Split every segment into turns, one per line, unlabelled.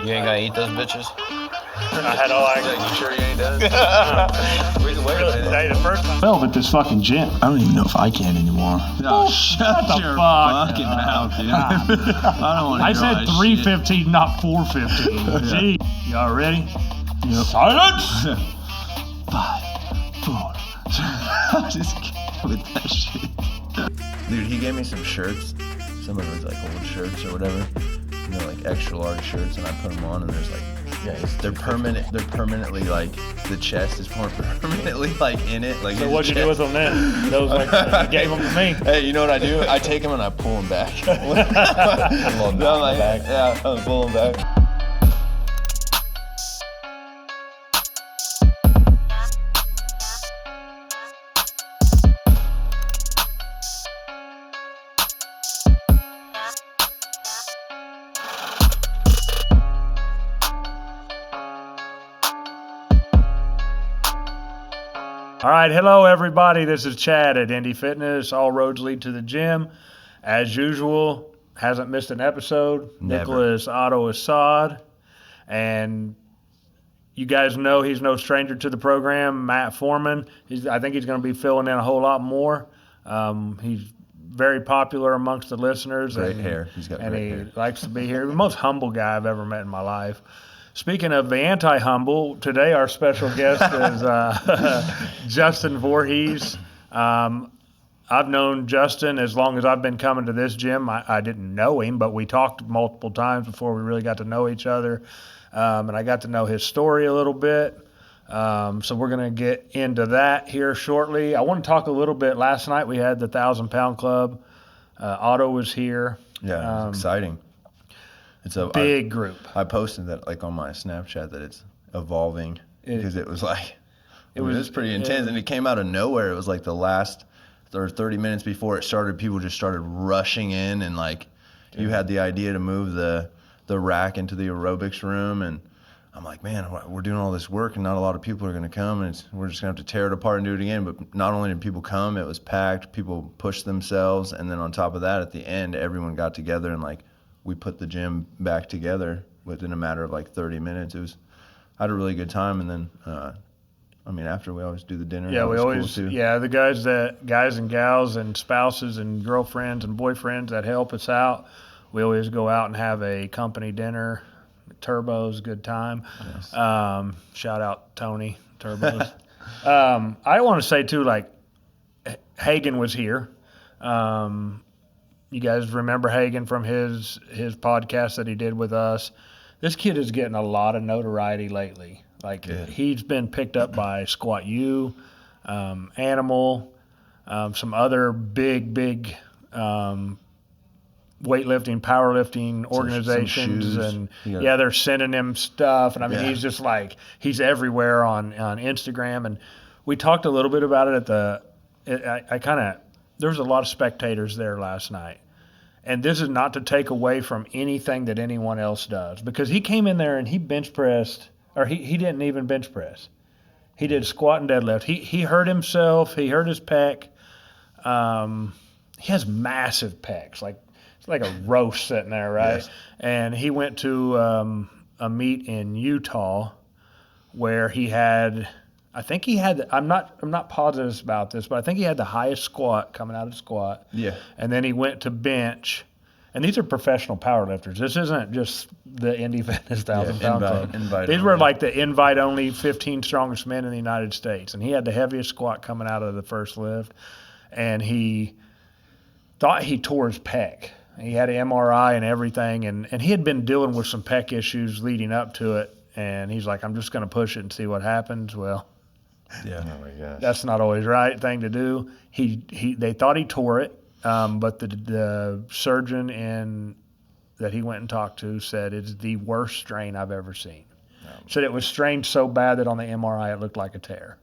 You ain't gonna eat those bitches?
I had all I
You sure you ain't done? Wait a minute.
Hey, the first time.
Well, at this fucking gym.
I don't even know if I can anymore.
No, shut the
your
fuck
fucking
up.
mouth, dude. I don't want to.
I said 315, not 415. Gee, y'all ready?
Yep.
Silence!
5, 4. Just kidding with that shit.
Dude, he gave me some shirts. Some of it was like old shirts or whatever. You know, like extra large shirts, and I put them on, and there's like, they're permanent. They're permanently like the chest is more permanently like in it. Like.
So what'd you do with them then? Those like you gave them to me.
Hey, you know what I do? I take them and I pull them back. I'm like, yeah, I pull them back.
All right, hello everybody. This is Chad at Indie Fitness. All roads lead to the gym. As usual, hasn't missed an episode.
Never.
Nicholas Otto Assad. And you guys know he's no stranger to the program, Matt Foreman. I think he's going to be filling in a whole lot more. He's very popular amongst the listeners.
Great hair. He's got great hair.
And he likes to be here. The most humble guy I've ever met in my life. Speaking of the anti-humble, today our special guest is Justin Voorhees. I've known Justin as long as I've been coming to this gym. I didn't know him, but we talked multiple times before we really got to know each other. And I got to know his story a little bit. So we're going to get into that here shortly. I want to talk a little bit. Last night we had the 1,000 Pound Club. Otto was here.
Yeah, it was exciting. It's a
big group.
I posted that like on my Snapchat that it's evolving because it was like it was pretty intense, and it came out of nowhere. It was like the last or 30 minutes before it started, people just started rushing in, and like you had the idea to move the rack into the aerobics room, and I'm like, man, we're doing all this work and not a lot of people are going to come, and we're just going to have to tear it apart and do it again. But not only did people come, it was packed. People pushed themselves, and then on top of that, at the end, everyone got together and like. We put the gym back together within a matter of like 30 minutes. I had a really good time, and then, after we always do the dinner.
Yeah, we always,
cool too.
yeah, the guys and gals and spouses and girlfriends and boyfriends that help us out, we always go out and have a company dinner. Turbo's, good time.
Yes.
Shout out Tony, Turbo's. I want to say too, like, Hagen was here. You guys remember Hagen from his podcast that he did with us. This kid is getting a lot of notoriety lately. Like, he's been picked up by Squat U, Animal, some other big weightlifting, powerlifting organizations.
Some shoes.
And, they're sending him stuff. And, he's just like, he's everywhere on Instagram. And we talked a little bit about it there was a lot of spectators there last night. And this is not to take away from anything that anyone else does, because he came in there and he bench pressed, or he didn't even bench press. He did squat and deadlift. He hurt himself. He hurt his pec. He has massive pecs, it's like a roast sitting there, right?
Yes.
And he went to a meet in Utah where he had. I think he had. I'm not positive about this, but I think he had the highest squat coming out of squat.
Yeah.
And then he went to bench, and these are professional powerlifters. This isn't just the Indie Fitness 1,000 Pound Club. These were like the invite only 15 strongest men in the United States, and he had the heaviest squat coming out of the first lift, and he thought he tore his pec. He had an MRI and everything, and he had been dealing with some pec issues leading up to it, and he's like, I'm just going to push it and see what happens. Well.
Yeah.
Oh my gosh.
That's not always the right thing to do. They thought he tore it, but the surgeon that he went and talked to said it's the worst strain I've ever seen. Said it was strained so bad that on the MRI it looked like a tear.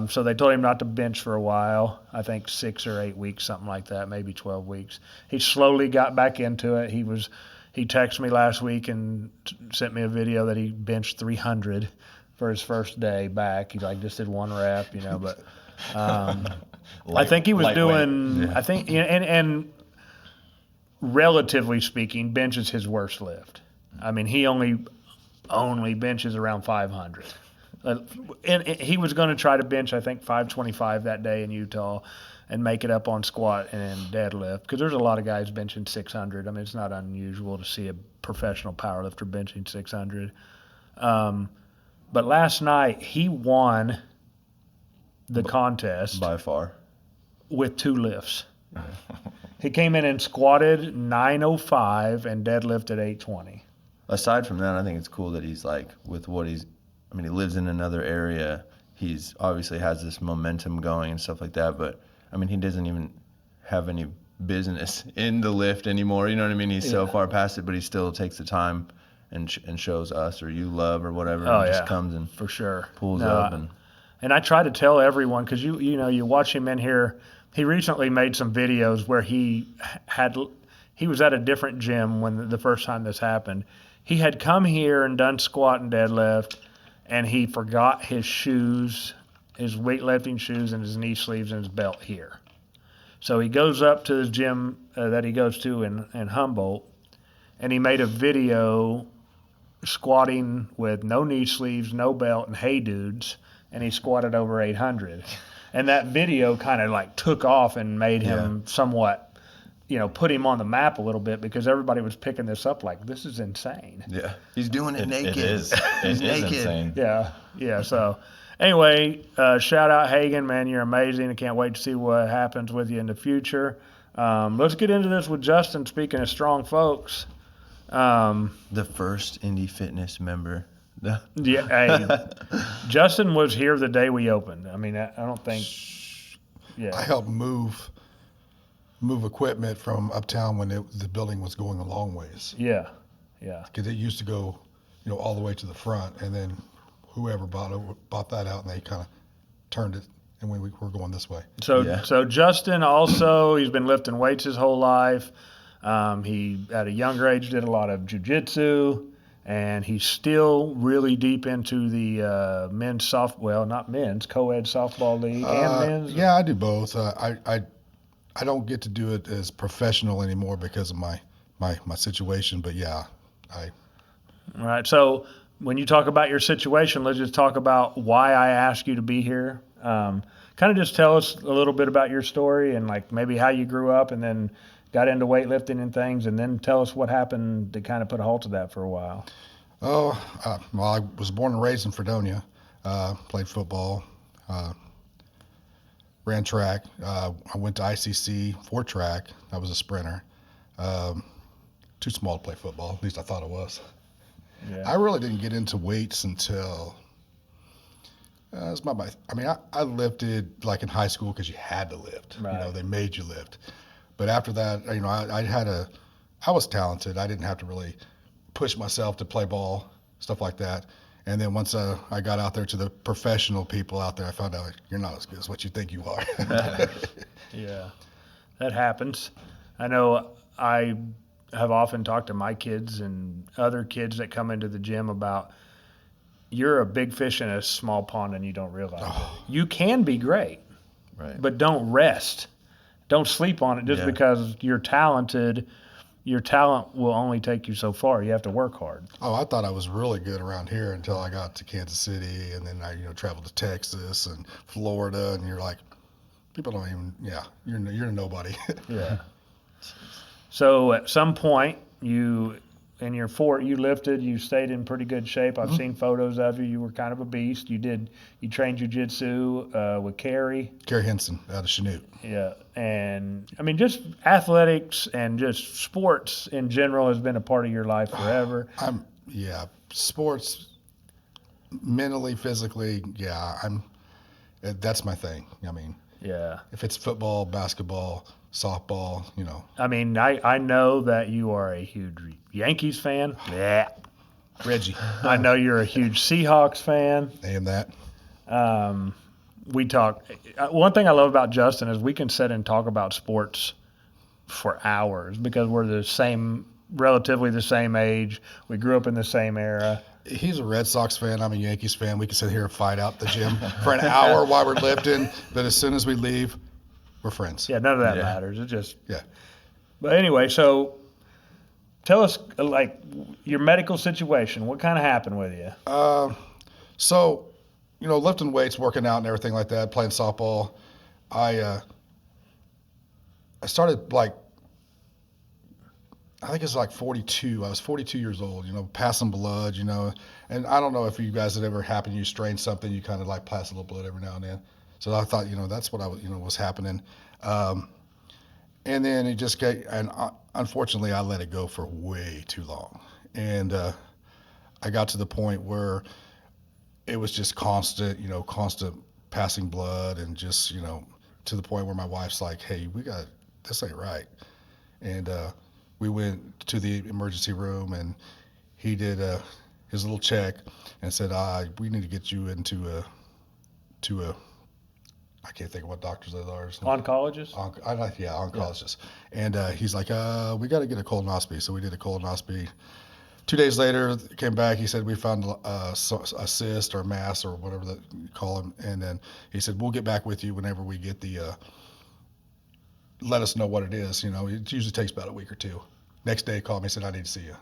So they told him not to bench for a while. I think 6 or 8 weeks, something like that, maybe 12 weeks. He slowly got back into it. He texted me last week and sent me a video that he benched 300. For his first day back. He just did one rep, but I think he was doing, I think, and relatively speaking, bench is his worst lift. I mean, he only benches around 500. And he was going to try to bench, I think, 525 that day in Utah and make it up on squat and deadlift, because there's a lot of guys benching 600. I mean, it's not unusual to see a professional powerlifter benching 600. But last night, he won the contest
By far.
with 2 lifts. He came in and squatted 905 and deadlifted 820.
Aside from that, I think it's cool that he's like, with what he lives in another area. He's obviously has this momentum going and stuff like that, but I mean, he doesn't even have any business in the lift anymore. You know what I mean? He's so far past it, but he still takes the time and shows us or you love or whatever.
Oh,
and
yeah.
just comes and
For sure.
pulls up.
And I try to tell everyone, because you watch him in here. He recently made some videos where he was at a different gym when the first time this happened. He had come here and done squat and deadlift, and he forgot his shoes, his weightlifting shoes, and his knee sleeves and his belt here. So he goes up to his gym that he goes to in Humboldt, and he made a video squatting with no knee sleeves, no belt, and hey dudes, and he squatted over 800. And that video kind of like took off and made him somewhat, put him on the map a little bit, because everybody was picking this up like, this is insane.
Yeah. He's doing it naked.
It is.
He's
It is
naked.
insane.
Yeah. So anyway, shout out Hagen, man. You're amazing. I can't wait to see what happens with you in the future. Let's get into this with Justin. Speaking of strong folks.
The first Indie Fitness member.
Yeah, hey, Justin was here the day we opened. I mean, I don't think. Yeah.
I helped move equipment from uptown when the building was going a long ways,
Yeah.
because it used to go, all the way to the front, and then whoever bought that out, and they kind of turned it, and we were going this way.
So Justin also, he's been lifting weights his whole life. He at a younger age did a lot of jiu-jitsu, and he's still really deep into the co-ed softball league and men's.
Yeah, I do both. I don't get to do it as professional anymore because of my situation, but yeah,
All right. So when you talk about your situation, let's just talk about why I asked you to be here. Kind of just tell us a little bit about your story and like maybe how you grew up and then got into weightlifting and things, and then tell us what happened to kind of put a halt to that for a while.
well, I was born and raised in Fredonia, played football, ran track. I went to ICC for track. I was a sprinter. Too small to play football, at least I thought it was.
Yeah.
I really didn't get into weights until I lifted like in high school because you had to lift.
Right.
They made you lift. But after that, I was talented. I didn't have to really push myself to play ball, stuff like that. And then once I got out there to the professional people out there, I found out you're not as good as what you think you are.
Yeah, that happens. I know I have often talked to my kids and other kids that come into the gym about you're a big fish in a small pond and you don't realize it. You can be great,
Right.
but don't rest. Don't sleep on it just because you're talented. Your talent will only take you so far. You have to work hard.
Oh, I thought I was really good around here until I got to Kansas City, and then I traveled to Texas and Florida, and you're like, people don't even, you're a nobody.
Yeah. So at some point, you lifted, you stayed in pretty good shape. I've seen photos of you. You were kind of a beast. You trained jiu-jitsu with Kerry.
Kerry Henson out of Chanute.
Yeah. And I mean, just athletics and just sports in general has been a part of your life forever.
Sports, mentally, physically, that's my thing. I mean,
Yeah.
if it's football, basketball, softball,
I mean, I know that you are a huge Yankees fan. Yeah.
Reggie,
I know you're a huge Seahawks fan.
I am that.
We talk. One thing I love about Justin is we can sit and talk about sports for hours because we're relatively the same age. We grew up in the same era.
He's a Red Sox fan. I'm a Yankees fan. We can sit here and fight out the gym for an hour while we're lifting, but as soon as we leave, we're friends.
Yeah, none of that matters. It just.
Yeah.
But anyway, so Tell us, like, your medical situation. What kind of happened with you?
So, lifting weights, working out, and everything like that, playing softball. I started like, I think it's like 42. I was 42 years old, passing blood, and I don't know if you guys had ever happened, you strain something, you kind of like pass a little blood every now and then. So I thought, that's what was happening. And then it just unfortunately, I let it go for way too long. And I got to the point where it was just constant passing blood, and just, to the point where my wife's like, hey, this ain't right. And we went to the emergency room, and he did his little check and said, we need to get you into a I can't think of what doctors those are.
Oncologist?
Oncologist. Yeah. And he's like, we got to get a colonoscopy. So we did a colonoscopy. 2 days later, came back. He said, we found a cyst or a mass or whatever that you call them. And then he said, we'll get back with you whenever we get let us know what it is. It usually takes about a week or two. Next day, he called me and said, I need to see you.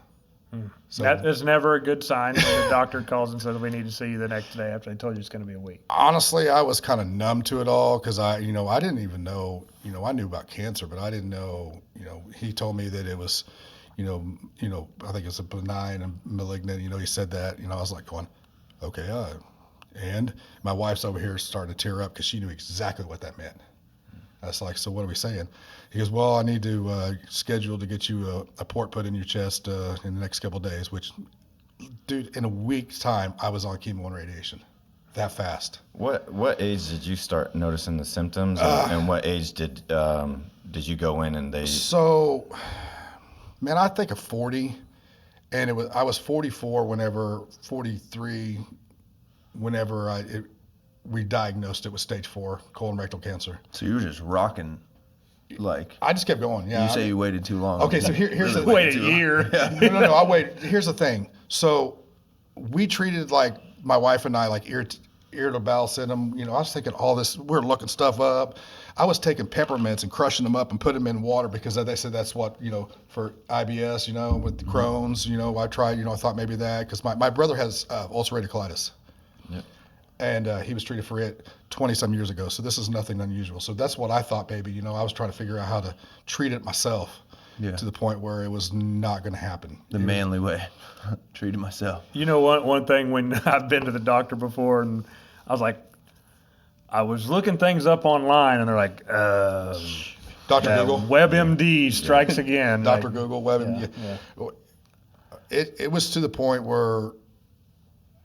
So,
that is never a good sign when the doctor calls and says, we need to see you the next day after they told you it's going to be a week.
Honestly, I was kind of numb to it all, because I didn't even know, I knew about cancer, but I didn't know, he told me that it was, I think it's a benign and malignant, he said that, I was like going, okay, and my wife's over here starting to tear up because she knew exactly what that meant. I was like, so what are we saying? He goes, well, I need to schedule to get you a port put in your chest in the next couple of days, which, dude, in a week's time, I was on chemo and radiation. That fast.
What age did you start noticing the symptoms, and what age did you go in and they? So,
man, I think of 40, and I was 44 whenever we diagnosed it with stage 4 colon rectal cancer.
So you were just rocking, like.
I just kept going. Yeah.
You say you waited too long.
Okay, so here's the
wait a year.
No. I waited. Here's the thing. So we treated, like, my wife and I, like irritable bowel syndrome. I was thinking all this. We were looking stuff up. I was taking peppermints and crushing them up and putting them in water, because they said that's what, for IBS, with the Crohn's. I tried. I thought maybe that, because my brother has ulcerative colitis. Yep. And he was treated for it 20-some years ago. So this is nothing unusual. So that's what I thought, baby. I was trying to figure out how to treat it myself, to the point where it was not going to happen.
The manly way. Treated myself.
One thing, when I've been to the doctor before, and I was like, I was looking things up online, and they're like,
Dr. Google.
WebMD strikes again.
Dr. Google, WebMD. Yeah. It was to the point where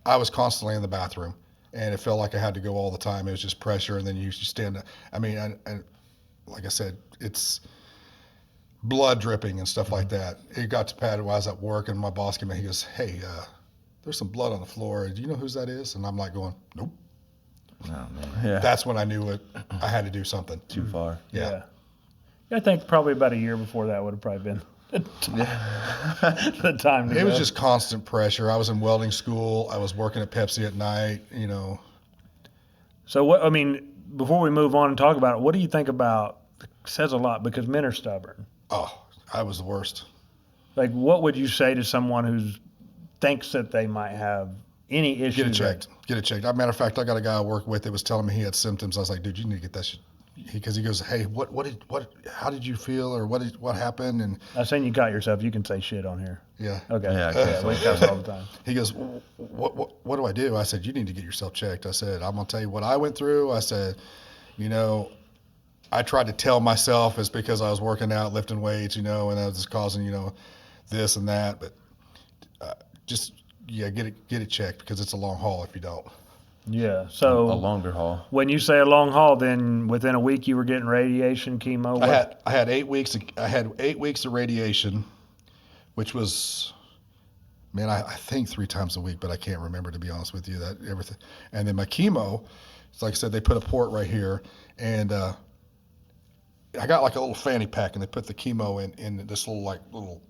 I was constantly in the bathroom. And it felt like I had to go all the time. It was just pressure, and then you stand up. I mean, and like I said, it's blood dripping and stuff like that. It got to Pat while I was at work, and my boss came in. He goes, hey, there's some blood on the floor. Do you know whose that is? And I'm like going, nope.
Oh, man.
Yeah.
That's when I knew I had to do something.
Too far.
Yeah.
I think probably about a year before that would have probably been the time to
It
go.
was just constant pressure. I was in welding school. I was working at Pepsi at night,
So before we move on and talk about it, what do you think about, it says a lot, because men are stubborn.
Oh, I was the worst.
Like, what would you say to someone who thinks that they might have any issues?
Get it checked. Get it checked. As a matter of fact, I got a guy I work with that was telling me he had symptoms. I was like, dude, you need to get that shit. Because he goes, hey, how did you feel, or what happened? And
I'm saying you got yourself. You can say shit on here.
yeah.
Okay.
Yeah,
We cuss all the time.
He goes, what do I do? I said, you need to get yourself checked. I said, I'm going to tell you what I went through. I said, I tried to tell myself it's because I was working out, lifting weights, and I was just causing, this and that. But get it checked, because it's a long haul if you don't.
Yeah. So
A longer haul.
when you say a long haul, then within a week you were getting radiation, chemo.
I had 8 weeks. I had 8 weeks of radiation, which was, man, I think 3 times a week, but I can't remember, to be honest with you, that everything. And then my chemo, it's like I said, they put a port right here, and I got like a little fanny pack, and they put the chemo in this little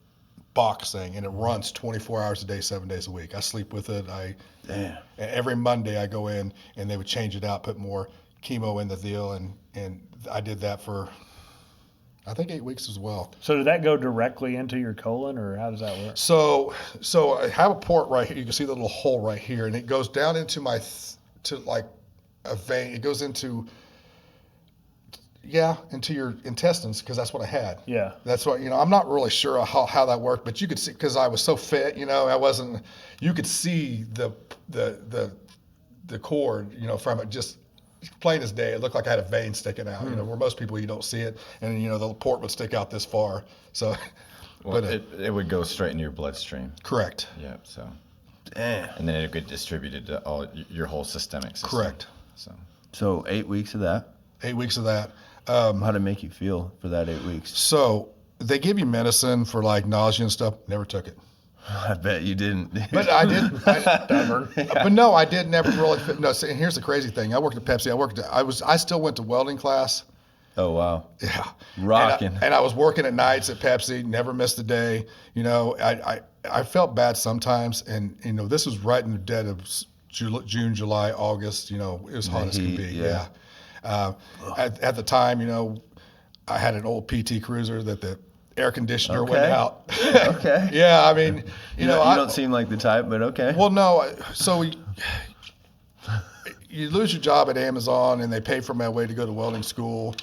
box thing, and it runs 24 hours a day, 7 days a week. I sleep with it. And every Monday I go in, and they would change it out, put more chemo in the deal, and I did that for I think 8 weeks as well.
So did that go directly into your colon, or how does that work?
So I have a port right here. You can see the little hole right here, and it goes down into my to like a vein. It goes into into your intestines, because that's what I had.
Yeah.
That's what, I'm not really sure how that worked, but you could see, because I was so fit, you could see the cord, from it, just plain as day. It looked like I had a vein sticking out, where most people, you don't see it. And, the port would stick out this far. So,
Well, it would go straight into your bloodstream.
correct.
Yeah. So,
Damn.
and then it would get distributed to all your whole systemic system.
Correct.
So
8 weeks of that.
8 weeks of that.
How did it make you feel for that 8 weeks?
So they give you medicine for like nausea and stuff. Never took it.
I bet you didn't.
But I did. But no, I did never really. No, see, and here's the crazy thing. I worked at Pepsi. I still went to welding class.
Oh wow.
Yeah.
Rocking.
And I was working at nights at Pepsi. Never missed a day. I felt bad sometimes, and this was right in the dead of June, July, August. It was hot as can be.
yeah.
At the time, I had an old PT Cruiser that the air conditioner went
Okay.
out.
Okay.
Yeah, I mean,
You don't seem like the type, but okay.
Well, no. So you lose your job at Amazon, and they pay for my way to go to welding school,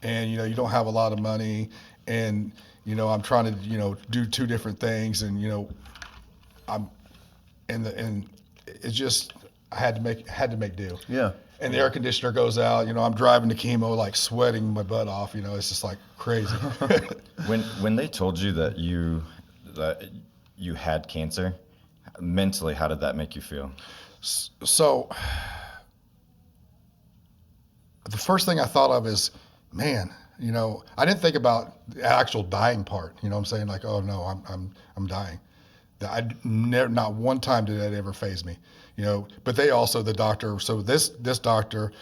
and you don't have a lot of money, and I'm trying to do two different things, and I'm and it's just I had to make do.
Yeah.
And the air conditioner goes out. I'm driving to chemo, like sweating my butt off. It's just like crazy.
when they told you that you had cancer, mentally, how did that make you feel?
So the first thing I thought of is, man, I didn't think about the actual dying part. You know what I'm saying? Like, oh no, I'm dying. Not one time did that ever faze me. But they also, the doctor, so this doctor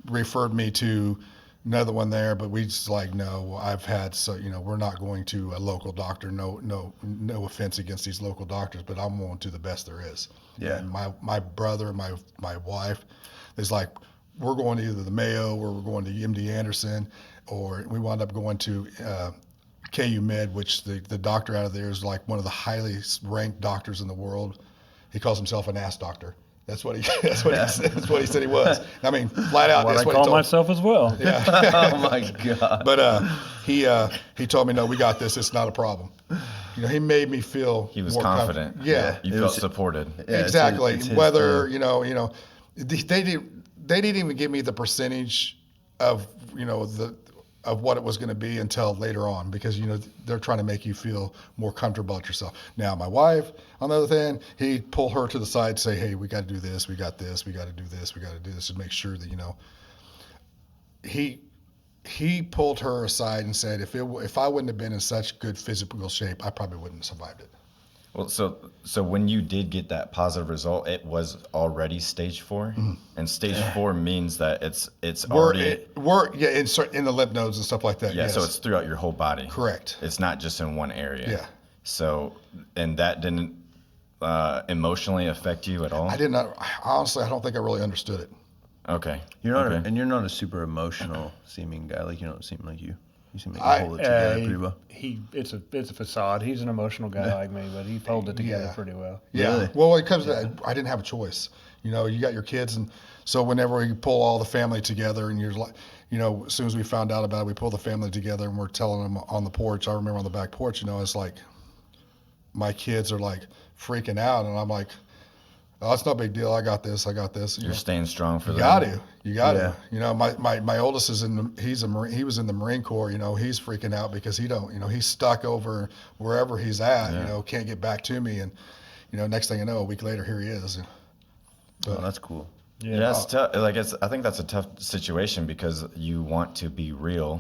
referred me to another one there, but we just like, no, I've had, so, we're not going to a local doctor. No offense against these local doctors, but I'm going to the best there is.
Yeah.
And my brother and my wife is like, we're going to either the Mayo or we're going to MD Anderson, or we wound up going to KU Med, which the doctor out of there is like one of the highly ranked doctors in the world. He calls himself an ass doctor. That's what he said he was. I mean, flat out.
What
That's
I
what
call
he told
myself as well.
Yeah.
Oh my God.
But he told me, no, we got this. It's not a problem. He made me feel
He was
more
confident.
Yeah.
You felt supported.
Yeah,
Exactly.
it's his
Whether
term.
they didn't even give me the percentage of of what it was going to be until later on, because they're trying to make you feel more comfortable about yourself. Now my wife, on the other hand, he'd pull her to the side and say, hey, we got to do this, we got this, we got to do this, we got to do this, to make sure that he pulled her aside and said, if I wouldn't have been in such good physical shape, I probably wouldn't have survived it.
Well, so when you did get that positive result, it was already stage 4, and stage 4 means that it's already
in the lymph nodes and stuff like that.
yeah.
Yes.
So it's throughout your whole body.
Correct.
It's not just in one area.
Yeah.
So and that didn't emotionally affect you at all.
I did not. Honestly, I don't think I really understood it.
Okay.
You're not,
okay.
and you're not a super emotional seeming guy. Like you don't seem like you. You seem like you hold it together pretty well.
It's a facade. He's an emotional guy like me, but he pulled it together
Yeah.
pretty well.
Yeah.
Really?
Well, when it comes to that, I didn't have a choice. You got your kids, and so whenever you pull all the family together, and you're like, as soon as we found out about it, we pull the family together, and we're telling them on the porch. I remember on the back porch, it's like my kids are like freaking out, and I'm like, oh, it's no big deal. I got this.
You're staying strong for
You
them.
got to. My oldest is he was in the Marine Corps. He's freaking out because he's stuck over wherever he's at.
Yeah.
Can't get back to me, and next thing you know, a week later, here he is.
Oh, that's cool.
Yeah, it's tough. I think that's a tough situation because you want to be real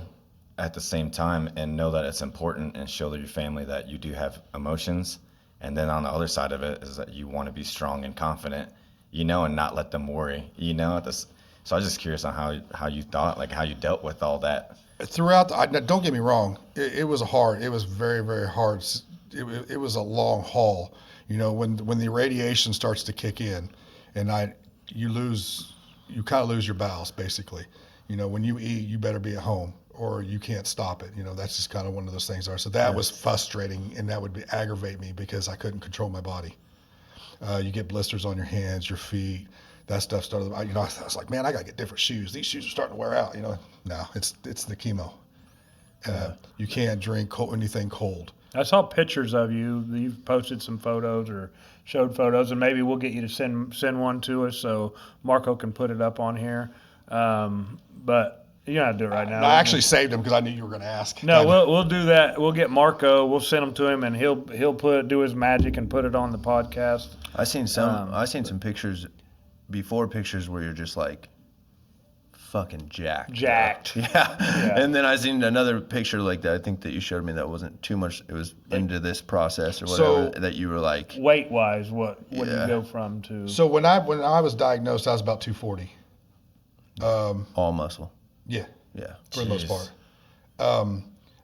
at the same time and know that it's important and show your family that you do have emotions. And then on the other side of it is that you want to be strong and confident, and not let them worry, So I was just curious on how you thought, like how you dealt with all that.
Throughout, don't get me wrong, it was hard. It was very, very hard. It was a long haul. When the radiation starts to kick in, and you kind of lose your bowels basically. When you eat, you better be at home, or you can't stop it. That's just kind of one of those things are. So that was frustrating, and that would aggravate me because I couldn't control my body. You get blisters on your hands, your feet. That stuff started. I was like, man, I gotta get different shoes. These shoes are starting to wear out. No, it's the chemo. You can't drink anything cold.
I saw pictures of you. You've posted some photos or showed photos, and maybe we'll get you to send one to us so Marco can put it up on here. But you don't have to do it right now.
I actually saved them because I knew you were going to ask.
No, we'll do that. We'll get Marco. We'll send them to him, and he'll do his magic and put it on the podcast.
I seen some pictures, before pictures where you're just like fucking jacked. Yeah. And then I seen another picture like that. I think that you showed me that wasn't too much. It was into this process or whatever that you were like.
Weight wise, what do you go from to?
So when I was diagnosed, I was about 240.
All muscle.
Yeah.
Yeah.
For the most part.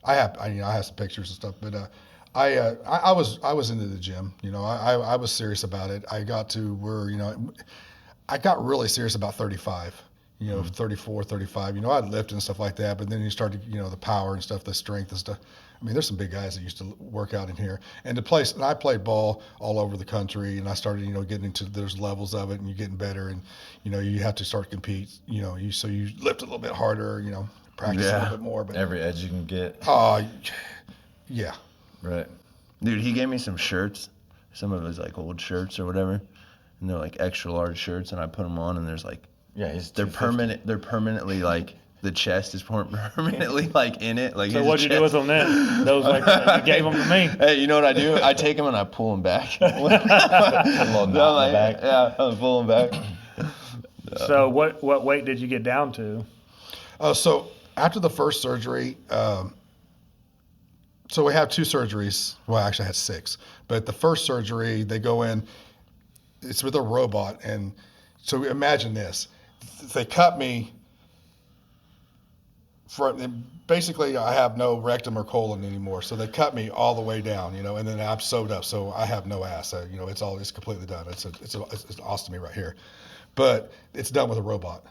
I have some pictures and stuff, but I was into the gym. I was serious about it. I got to where I got really serious about 35. 34, 35. I'd lift and stuff like that, but then you start to, the power and stuff, the strength and stuff. I mean, there's some big guys that used to work out in here. And I played ball all over the country, and I started, getting into those levels of it, and you're getting better, and, you have to start to compete, so you lift a little bit harder, practice a little bit more. But
every edge you can get.
Yeah.
Right.
Dude, he gave me some shirts, some of his like old shirts or whatever, and they're like extra large shirts, and I put them on, and there's like, they're permanent. They're permanently like the chest is permanently like in it. Like
so, what'd you do with them then? Those like you gave them to me.
Hey, you know what I do? I take them and I pull them back.
A little knot in the back.
Yeah, I pull them back.
So what weight did you get down to?
So after the first surgery, so we have 2 surgeries. Well, actually I had 6, but the first surgery they go in. It's with a robot, and so imagine this. They cut me basically I have no rectum or colon anymore. So they cut me all the way down, and then I'm sewed up. So I have no ass. It's completely done. It's an ostomy right here, but it's done with a robot.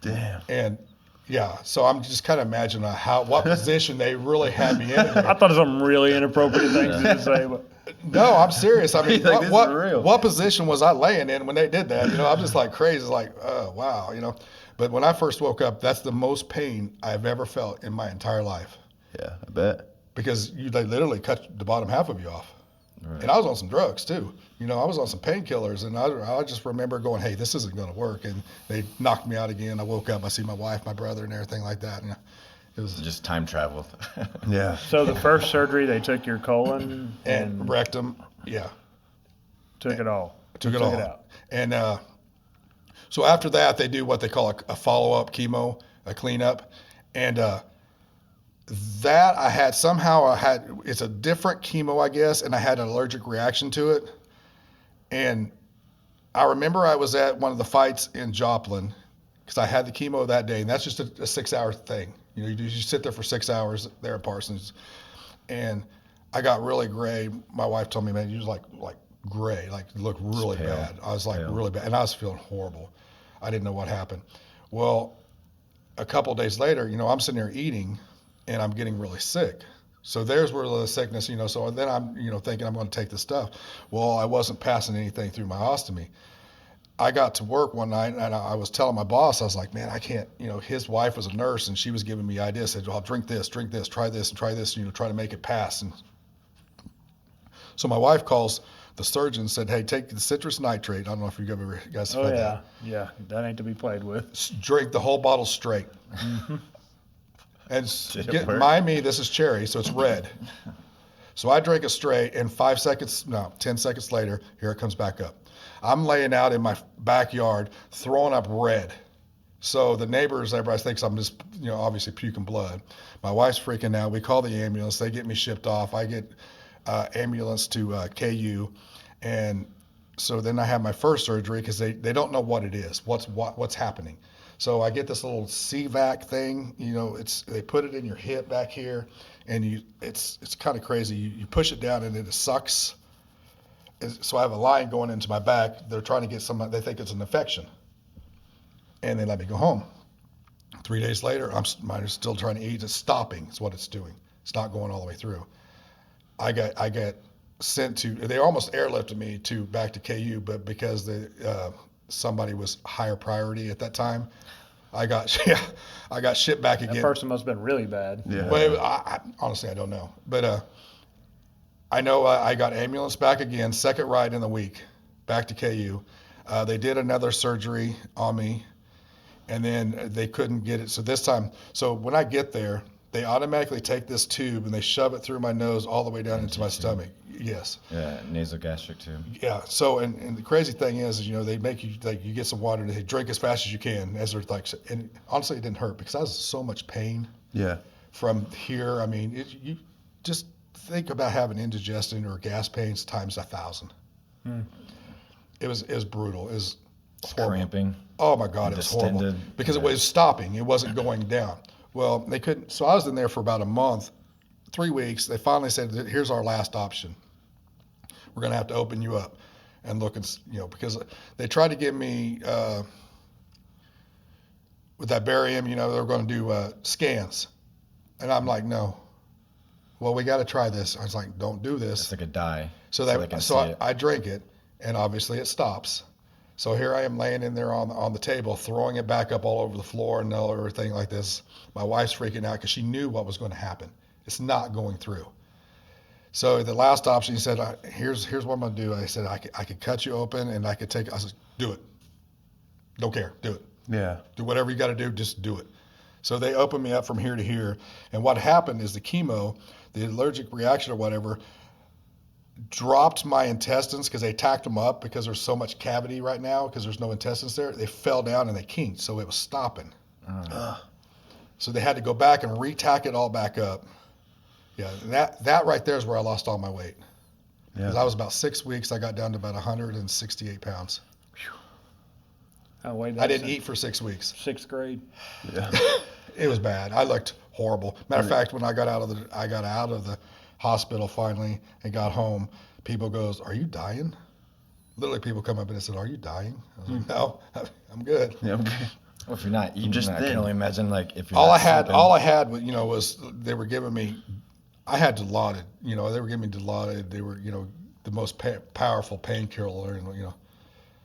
Damn.
And yeah, so I'm just kind of imagining what position they really had me in.
I thought of some really inappropriate things to say, but
no, I'm serious. I mean,
Like, this is real.
what position was I laying in when they did that? I'm just like crazy. It's like, oh, wow, But when I first woke up, that's the most pain I've ever felt in my entire life.
Yeah, I bet.
Because they literally cut the bottom half of you off. Right. And I was on some drugs too. I was on some painkillers, and I just remember going, hey, this isn't going to work. And they knocked me out again. I woke up, I see my wife, my brother, and everything like that. And it was
just time travel.
Yeah.
So the first surgery, they took your colon
and rectum. Yeah.
Took it all.
Took it all out. And so after that, they do what they call a follow-up chemo, a cleanup. And that I had it's a different chemo, I guess, and I had an allergic reaction to it. And I remember I was at one of the fights in Joplin because I had the chemo that day, and that's just a 6-hour thing. You sit there for 6 hours there at Parsons, and I got really gray. My wife told me, man, you was like gray, like you look really bad. I was like really bad, and I was feeling horrible. I didn't know what happened. Well, a couple of days later, I'm sitting there eating, and I'm getting really sick. So there's where the sickness, so then I'm, thinking I'm going to take this stuff. Well, I wasn't passing anything through my ostomy. I got to work one night, and I was telling my boss, I was like, man, I can't, his wife was a nurse, and she was giving me ideas, said, well, drink this, try this, and try this, try to make it pass. And so my wife calls the surgeon, said, hey, take the citrus nitrate. I don't know if you guys have had that.
Yeah, that ain't to be played with.
Drink the whole bottle straight. Mm-hmm. And mind me, this is cherry, so it's red. So I drank it straight, and 10 seconds later, here it comes back up. I'm laying out in my backyard, throwing up red. So the neighbors, everybody thinks I'm just, obviously puking blood. My wife's freaking out. We call the ambulance. They get me shipped off. I get ambulance to KU, and so then I have my first surgery because they don't know what it is, what's happening. So I get this little CVAC thing, they put it in your hip back here, and it's kind of crazy. You push it down and it sucks. So I have a line going into my back. They're trying to get they think it's an infection, and they let me go home. 3 days later, mine is still trying to eat. It's stopping. It's what it's doing. It's not going all the way through. I got sent to. They almost airlifted me back to KU, but because somebody was higher priority at that time, I got shipped back
That
again.
person must have been really bad.
Yeah.
Well, honestly, I don't know, but I know I got ambulance back again, second ride in the week, back to KU. They did another surgery on me, and then they couldn't get it. So this time, when I get there, they automatically take this tube and they shove it through my nose all the way down into my stomach. Yes.
Yeah, nasogastric tube.
Yeah. So, and the crazy thing is, they make you, like, you get some water and they drink as fast as you can, as they're like, and honestly, it didn't hurt because I was in so much pain
Yeah.
from here. I mean, you just think about having indigestion or gas pains times 1,000. It was brutal. It was horrible.
Cramping.
Oh my God, it was horrible
Distended.
because it was stopping. It wasn't going down. Well, they couldn't. So I was in there for about a month, 3 weeks. They finally said, "Here's our last option. We're going to have to open you up and look and because they tried to give me with that barium. They were going to do scans, and I'm like, no. Well, we got to try this. I was like, don't do this.
It's like a dye.
So
they can see it.
I drink it, and obviously it stops. So here I am laying in there on the table, throwing it back up all over the floor and everything like this. My wife's freaking out because she knew what was going to happen. It's not going through. So the last option, he said, here's what I'm going to do. I said, I could cut you open and I could take, I said, do it. Don't care. Do it.
Yeah.
Do whatever you got to do. Just do it. So they opened me up from here to here. And what happened is the chemo, the allergic reaction or whatever, dropped my intestines because they tacked them up because there's so much cavity right now because there's no intestines there. They fell down and they kinked, so it was stopping. So they had to go back and retack it all back up. Yeah, that right there is where I lost all my weight. Because I was about 6 weeks, I got down to about 168 pounds. I didn't eat for 6 weeks.
6th grade.
Yeah.
It was bad. I looked horrible. Matter of fact, when I got out of the hospital finally and got home, people goes, "Are you dying?" Literally, people come up and said, "Are you dying?" I was like, "No, I'm good."
Yeah. Okay.
Well, if you're not eating,
just
I
thin.
can only imagine if you're
All
not
I had
sleeping.
was they were giving me. I had Dilaudid. They were giving me Dilaudid. They were the most powerful painkiller.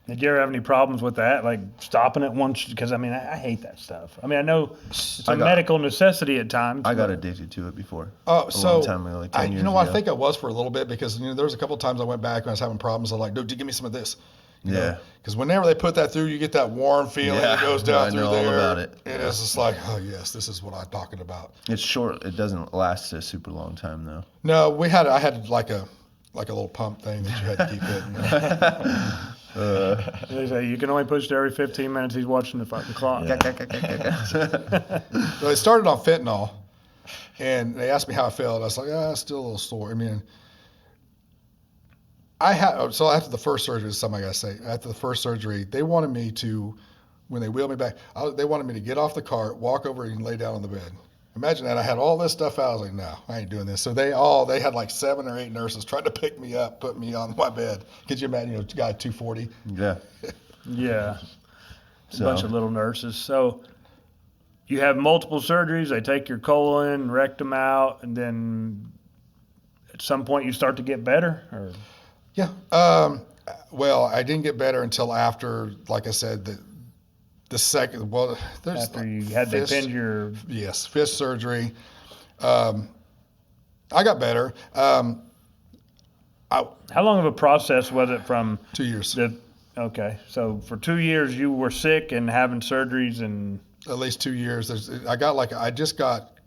Did you ever have any problems with that, like stopping it once? Because I hate that stuff. I know it's a medical necessity at times.
I got addicted to it before.
Oh,
a
so
long time ago, like 10 years ago.
I think I was for a little bit because there was a couple of times I went back when I was having problems. I'm like, "Dude, give me some of this."
Yeah.
Because whenever they put that through, you get that warm feeling that goes down
I
through
know
there.
all about it.
And it's just like, oh yes, this is what I'm talking about.
It's short. It doesn't last a super long time though.
No, I had like a little pump thing that you had to keep hitting.
They say you can only push it every 15 minutes. He's watching the fucking clock.
So they started on fentanyl, and they asked me how I felt. I was like, still a little sore. So after the first surgery, something I gotta say. After the first surgery, they wanted me to, when they wheeled me back, they wanted me to get off the cart, walk over and lay down on the bed. Imagine that. I had all this stuff out. I was like, no, I ain't doing this. So they had like 7 or 8 nurses trying to pick me up, put me on my bed. Could you imagine, guy 240?
Yeah.
Yeah.
So-
A bunch of little nurses. So you have multiple surgeries. They take your colon, rectum out, and then at some point you start to get better? Or?
Yeah. Well, I didn't get better until after, like I said, the second. Well, there's
After you had to pin your...
Yes, fifth surgery. I got better.
How long of a process was it from
2 years.
Okay, so for 2 years you were sick and having surgeries and...
At least 2 years. I just got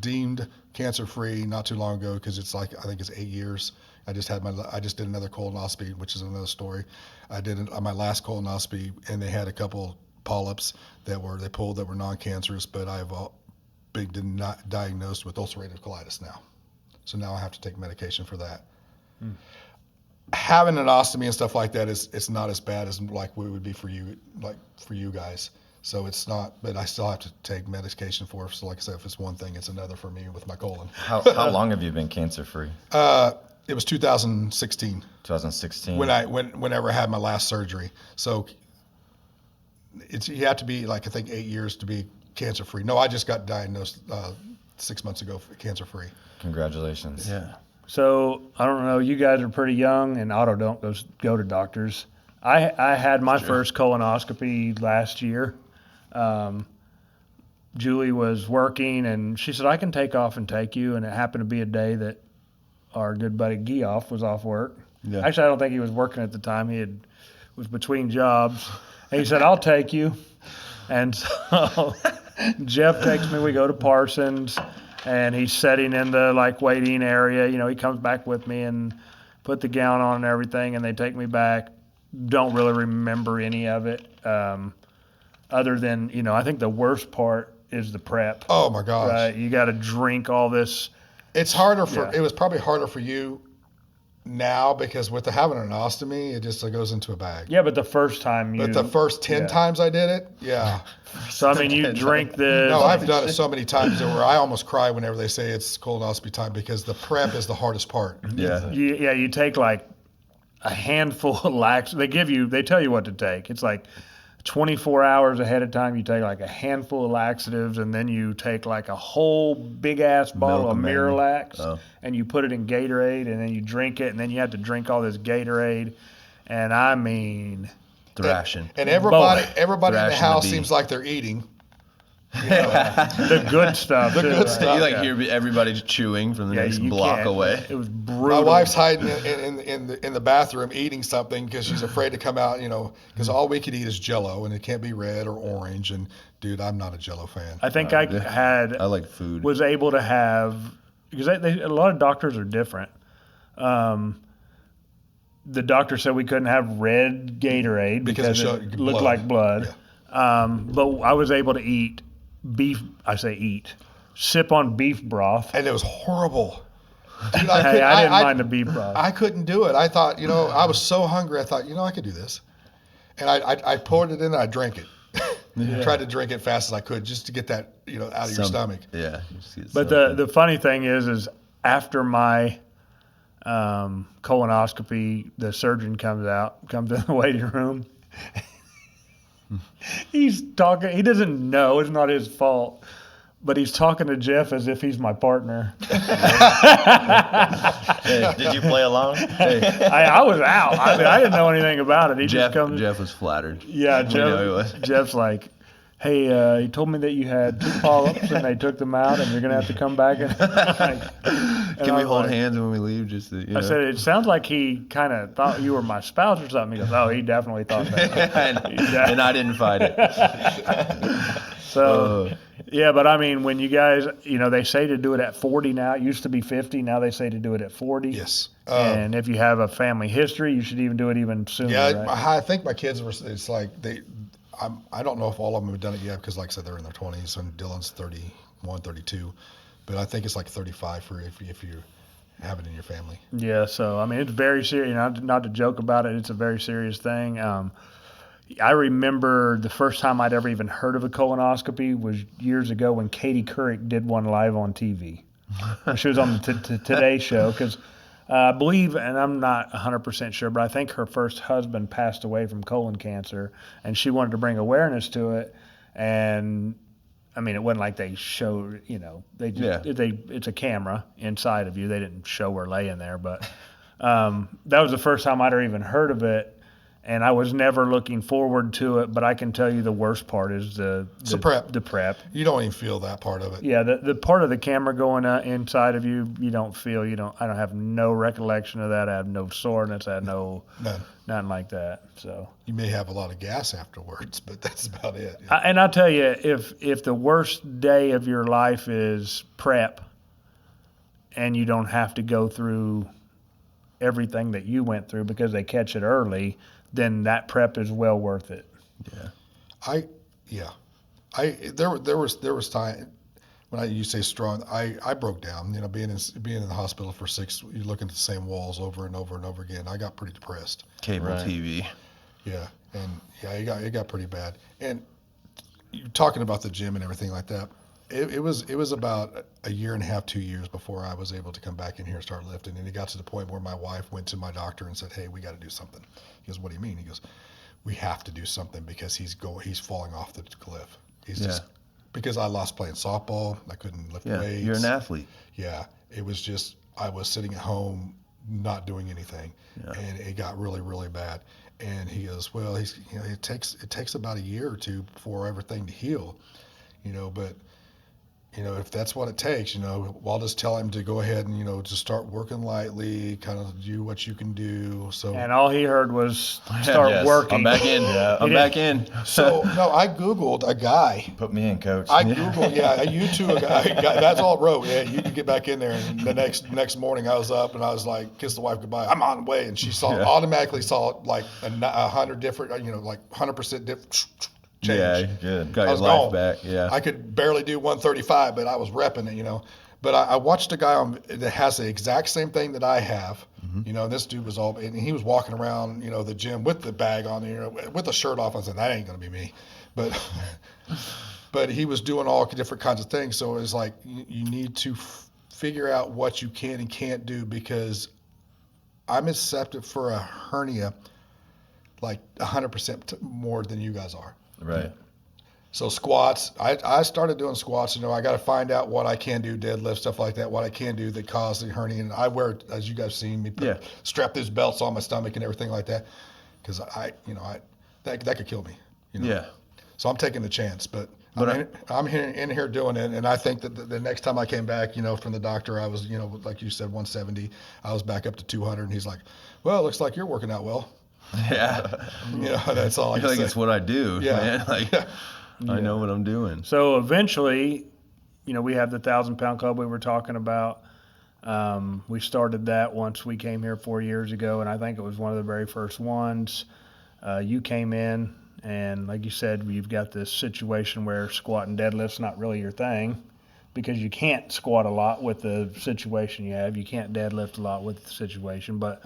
deemed cancer free not too long ago because it's I think it's 8 years. I just did another colonoscopy, which is another story. I did my last colonoscopy, and they had a couple polyps they pulled that were non-cancerous, but I've been diagnosed with ulcerative colitis now. So now I have to take medication for that. Having an ostomy and stuff like that it's not as bad as like what it would be for you guys. So it's not, but I still have to take medication for it. So like I said, if it's one thing, it's another for me with my colon.
How long have you been cancer free?
It was 2016
2016.
whenever I had my last surgery. So you have to be like, I think 8 years to be cancer free. No, I just got diagnosed 6 months ago, cancer free.
Congratulations.
Yeah.
So I don't know. You guys are pretty young, and Otto don't go to doctors. I had my first colonoscopy last year. Julie was working, and she said, I can take off and take you. And it happened to be a day that our good buddy Geoff was off work.
Yeah.
Actually, I don't think he was working at the time. Was between jobs. And he said, I'll take you. And so Jeff takes me. We go to Parsons, and he's sitting in the waiting area. He comes back with me and put the gown on and everything, and they take me back. Don't really remember any of it, other than I think the worst part is the prep.
Oh my gosh.
Right? You got to drink all this.
It's harder for,
Yeah.
it was probably harder for you now because with having an ostomy, it just goes into a bag.
Yeah, but the first time
But the first 10
yeah.
times I did it, yeah.
So I mean, you drink this.
No, I've done it so many times where I almost cry whenever they say it's colonoscopy time because the prep is the hardest part.
Yeah.
You take a handful of they tell you what to take. It's 24 hours ahead of time. You take a handful of laxatives, and then you take a whole big ass bottle of
Milkman.
Miralax,
Oh.
and you put it in Gatorade, and then you drink it, and then you have to drink all this Gatorade, and I mean,
Thrashing.
And everybody in the
Thrashing the
house
bee.
seems like they're eating.
the good stuff.
The
too,
good
right?
stuff.
You hear everybody chewing from the next
you
block
can't.
away.
It was
My
brutal.
wife's hiding in the bathroom eating something because she's afraid to come out, because all we could eat is Jell-O, and it can't be red or orange. And, dude, I'm not a Jell-O fan.
I think I had
I like food.
was able to have because a lot of doctors are different. The doctor said we couldn't have red Gatorade
Because it
it
showed
looked
blood.
like blood. But I was able to eat beef. I say eat, sip on beef broth.
And it was horrible. Dude,
Hey, I didn't mind the beef broth.
I couldn't do it. I thought, I was so hungry. I thought, I could do this. And I poured it in and I drank it. Tried to drink it fast as I could just to get that, out of your stomach.
Yeah. you just get
But
something.
the funny thing is after my colonoscopy, the surgeon comes in the waiting room. He's talking. He doesn't know. It's not his fault. But he's talking to Jeff as if he's my partner.
Hey, did you play along?
I was out. I mean, I didn't know anything about it. He just comes.
Jeff was flattered.
Yeah,
We know he was.
Jeff's like, hey, he told me that you had 2 polyps and they took them out and you're gonna have to come back. And
Can we hold hands when we leave? Just to,
I said, it sounds like he kind of thought you were my spouse or something. He goes, oh, he definitely thought that.
and I didn't fight it.
So, yeah, but I mean, when you guys, they say to do it at 40 now. It used to be 50. Now they say to do it at 40.
Yes.
And if you have a family history, you should even do it even sooner.
Yeah,
right?
I think my kids were. It's like I don't know if all of them have done it yet because, like I said, they're in their 20s and Dylan's 31, 32, but I think it's like 35 for if you have it in your family.
Yeah, so I mean, it's very serious. Not to joke about it, it's a very serious thing. I remember the first time I'd ever even heard of a colonoscopy was years ago when Katie Couric did one live on TV. She was on the Today Show because I believe, and I'm not 100% sure, but I think her first husband passed away from colon cancer, and she wanted to bring awareness to it. And I mean, it wasn't like they showed, they just, it's a camera inside of you. They didn't show her laying there, but that was the first time I'd ever even heard of it. And I was never looking forward to it, but I can tell you the worst part is the
prep.
The prep.
You don't even feel that part of it.
Yeah, the part of the camera going inside of you, I don't have no recollection of that. I have no soreness. I have
None.
nothing like that. So.
You may have a lot of gas afterwards, but that's about it.
And I'll tell you, if the worst day of your life is prep, and you don't have to go through everything that you went through because they catch it early, then that prep is well worth it.
There was time when you say strong, I broke down. Being in the hospital for 6, you're looking at the same walls over and over and over again. I got pretty depressed.
Cable TV.
Yeah, and it got pretty bad. And you're talking about the gym and everything like that. It was about a year and a half, 2 years before I was able to come back in here and start lifting. And it got to the point where my wife went to my doctor and said, "Hey, we got to do something." He goes, "What do you mean?" He goes, "We have to do something because he's falling off the cliff. He's just because I lost playing softball. I couldn't lift
Yeah,
weights.
you're an athlete.
Yeah, it was just I was sitting at home not doing anything, and it got really, really bad. And he goes, well, it takes about a year or two for everything to heal, but. If that's what it takes, I'll just tell him to go ahead and, just start working lightly, kind of do what you can do. So,
And all he heard was start
Yes.
working.
I'm back in. I'm back in.
no, I Googled a guy.
Put me in, coach.
I Googled, a YouTube guy. That's all it wrote. Yeah, you can get back in there. And the next morning I was up and I was like, kissed the wife goodbye. I'm on the way. And she automatically saw like 100 different, like 100% different. Change.
Yeah,
Good.
got
I
your
was
life
gone.
back. Yeah.
I could barely do 135, but I was repping it, But I watched a guy that has the exact same thing that I have. This dude was and he was walking around, the gym with the bag on, with the shirt off. I said, that ain't going to be me. But but he was doing all different kinds of things. So it was like, you need to figure out what you can and can't do, because I'm accepted for a hernia like 100% more than you guys are.
Right.
So squats, I started doing squats. I got to find out what I can do, deadlift, stuff like that, what I can do that cause the hernia. And I wear, as you guys seen me, strap these belts on my stomach and everything like that, because that could kill me.
Yeah.
So I'm taking the chance, but I'm in here doing it. And I think that the next time I came back, from the doctor, I was, like you said, 170. I was back up to 200, and he's like, well, it looks like you're working out well.
Yeah.
That's all I
I
can
feel like
say.
it's what I do.
Yeah.
Man. Like, I know what I'm doing.
So eventually, we have the 1,000-pound club we were talking about. We started that once we came here 4 years ago, and I think it was one of the very first ones. You came in, and like you said, you've got this situation where squat and deadlift's not really your thing, because you can't squat a lot with the situation you have. You can't deadlift a lot with the situation, but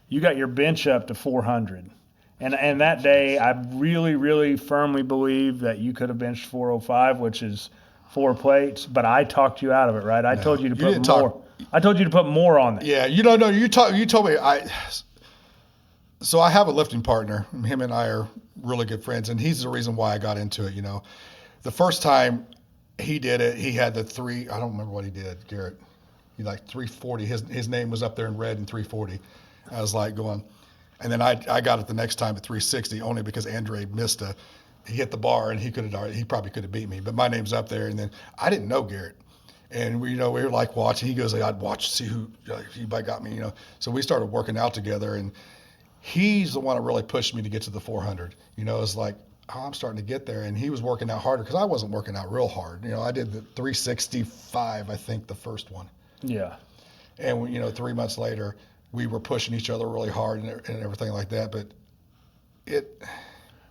you got your bench up to 400. And that day, I really, really firmly believe that you could have benched 405, which is 4 plates, but I talked you out of it, right? I told you to put more. I told you to put more on that.
Yeah, you told me So I have a lifting partner. Him and I are really good friends, and he's the reason why I got into it. The first time he did it, he had the I don't remember what he did, Garrett. He like 340. His name was up there in red in 340. I was like going. And then I got it the next time at 360, only because Andre he hit the bar, and he probably could have beat me, but my name's up there. And then I didn't know Garrett, and we were like watching. He goes, I'd watch to see who anybody got me, So we started working out together, and he's the one that really pushed me to get to the 400. It's like, oh, I'm starting to get there, and he was working out harder because I wasn't working out real hard. I did the 365, I think, the first one.
Yeah.
And 3 months later, we were pushing each other really hard and everything like that. But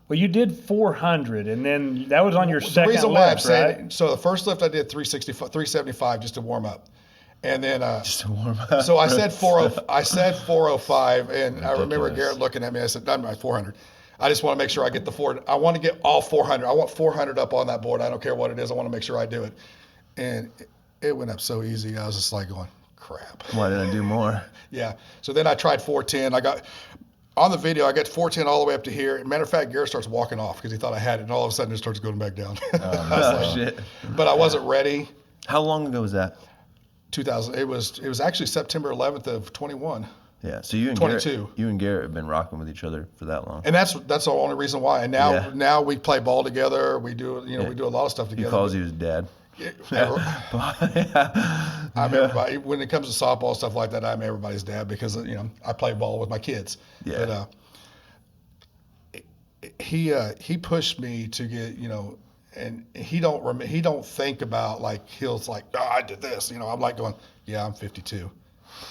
Well, you did 400, and then that was on your second
reason why
lift, right?
So the first lift I did 375 just to warm up, and then
Just to warm up.
so I said 405, and I remember
Ridiculous.
Garrett looking at me. I said, "I'm at 400. I just want to make sure I get the 400. I want to get all 400. I want 400 up on that board. I don't care what it is. I want to make sure I do it." And it went up so easy. I was just like going, crap.
Why didn't I do more?
Yeah. So then I tried 410. On the video, I got 410 all the way up to here. Matter of fact, Garrett starts walking off because he thought I had it, and all of a sudden it starts going back down.
Oh, shit.
But I wasn't ready.
How long ago was that?
2000. It was actually September 11th of 21,
Yeah. So you and
22.
Garrett have been rocking with each other for that long.
and that's the only reason why. And now we play ball together. We do we do a lot of stuff
He
together.
calls you his dad.
I'm everybody when it comes to softball stuff like that. I'm everybody's dad because I play ball with my kids.
Yeah.
But he pushed me to get and he don't think about like he's like, oh, I did this. I'm like going, yeah, I'm 52.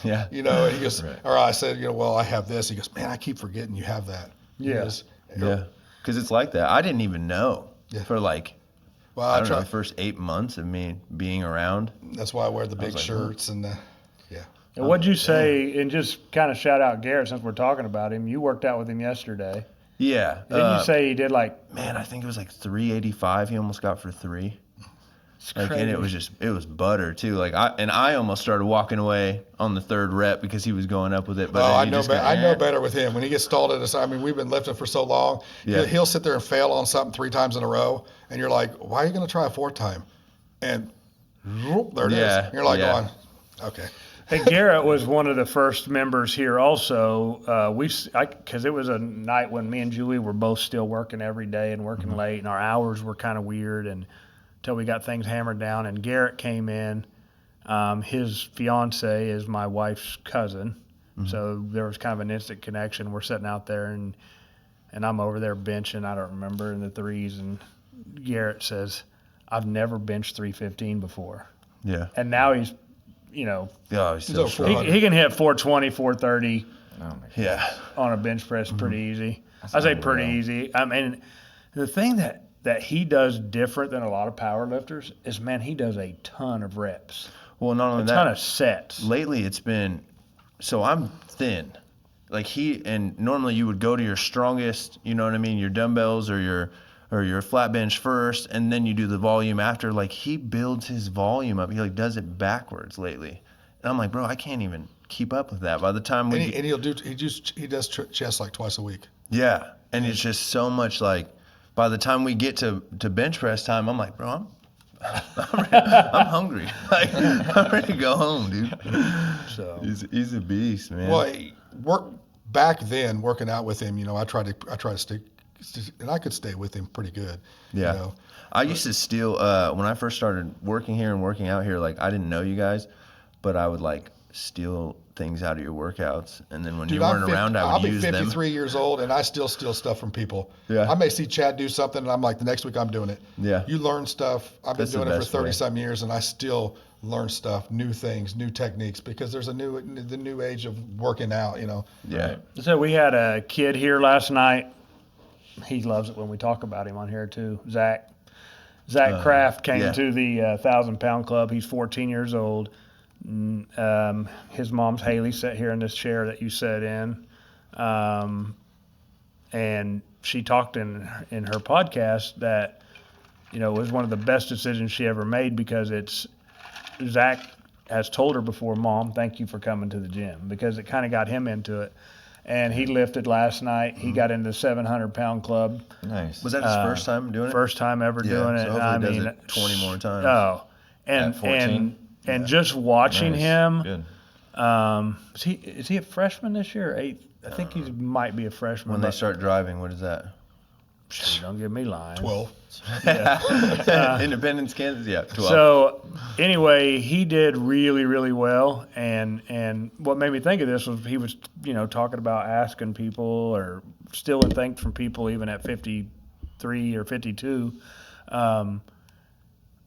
Yeah.
And he goes, or I said, well, I have this. He goes, man, I keep forgetting you have that. He
Yeah.
goes,
Yeah. Because it's like that. I didn't even know for like,
Well,
I don't know, the first 8 months of me being around.
That's why I wear the big
like,
shirts and yeah.
And what'd you say, and just kind of shout out Garrett since we're talking about him, you worked out with him yesterday.
Yeah.
Didn't you say he did like,
Man, I think it was like 385 he almost got for 3. Like, and it
crazy.
it was butter too. Like I almost started walking away on the third rep because he was going up with it. But
Oh,
then
I
he
know.
just
I
got,
know better with him when he gets stalled at us. I mean, we've been lifting for so long.
Yeah.
He'll sit there and fail on something 3 times in a row, and you're like, "Why are you going to try a 4th time?" And whoop, there it is.
Yeah,
And you're like,
yeah.
going, "Okay."
Hey, Garrett was one of the first members here also. Because it was a night when me and Julie were both still working every day and working late, and our hours were kind of weird and until we got things hammered down. And Garrett came in. His fiance is my wife's cousin. So there was kind of an instant connection. We're sitting out there, and I'm over there benching, I don't remember, in the threes. And Garrett says, I've never benched 315 before.
yeah.
And now he's, you know,
Oh, he's still
over
strong.
400.
he can hit 420, 430
Oh my God.
Yeah.
on a bench press pretty easy. I say pretty
unreal.
easy. I mean, the thing that he does different than a lot of power lifters is, man, he does a ton of reps,
Well, not only
a
that,
ton of sets.
lately it's been, so I'm thin. Like and normally you would go to your strongest, you know what I mean, your dumbbells or your flat bench first, and then you do the volume after. Like, he builds his volume up. He like does it backwards lately. And I'm like, bro, I can't even keep up with that. By the time we
And he does chest like twice a week.
yeah, and it's just so much like, by the time we get to bench press time, I'm like, bro, I'm hungry. Like, I'm ready to go home, dude.
So
He's a beast, man.
Well, back then working out with him, you know, I try to stick, and I could stay with him pretty good.
Yeah.
You know?
I used to steal, when I first started working here and working out here, like, I didn't know you guys, but I would, like, steal things out of your workouts. And then when
Dude,
you weren't around, I
I'll
would
be
use them.
53 years old, and I still steal stuff from people.
Yeah.
I may see Chad do something, and I'm like, the next week I'm doing it.
Yeah.
You learn stuff. I've been
That's the
doing it for
best way.
30-some years, and I still learn stuff, new things, new techniques, because there's the new age of working out, you know.
Yeah.
So we had a kid here last night. He loves it when we talk about him on here too. Zach Kraft came
yeah.
to the 1,000-pound club. He's 14 years old. His mom's Haley sat here in this chair that you sat in, and she talked in her podcast that, you know, it was one of the best decisions she ever made, because it's Zach has told her before, Mom, thank you for coming to the gym, because it kind of got him into it. And he lifted last night. He got into the 700-pound club.
Nice.
Was that his first time doing it?
First time ever
Yeah,
doing it.
so hopefully
I
he does
mean,
it 20 more times.
Oh, and
At 14?
and just watching
Nice.
him.
Good.
Is he a freshman this year? Or eighth? I think he might be a freshman.
When they
but-
start driving, what is that?
Shoot, don't get me lying.
12.
Independence, Kansas? Yeah, 12.
So anyway, he did really, really well. And what made me think of this was he was, you know, talking about asking people or stealing things from people even at 53 or 52.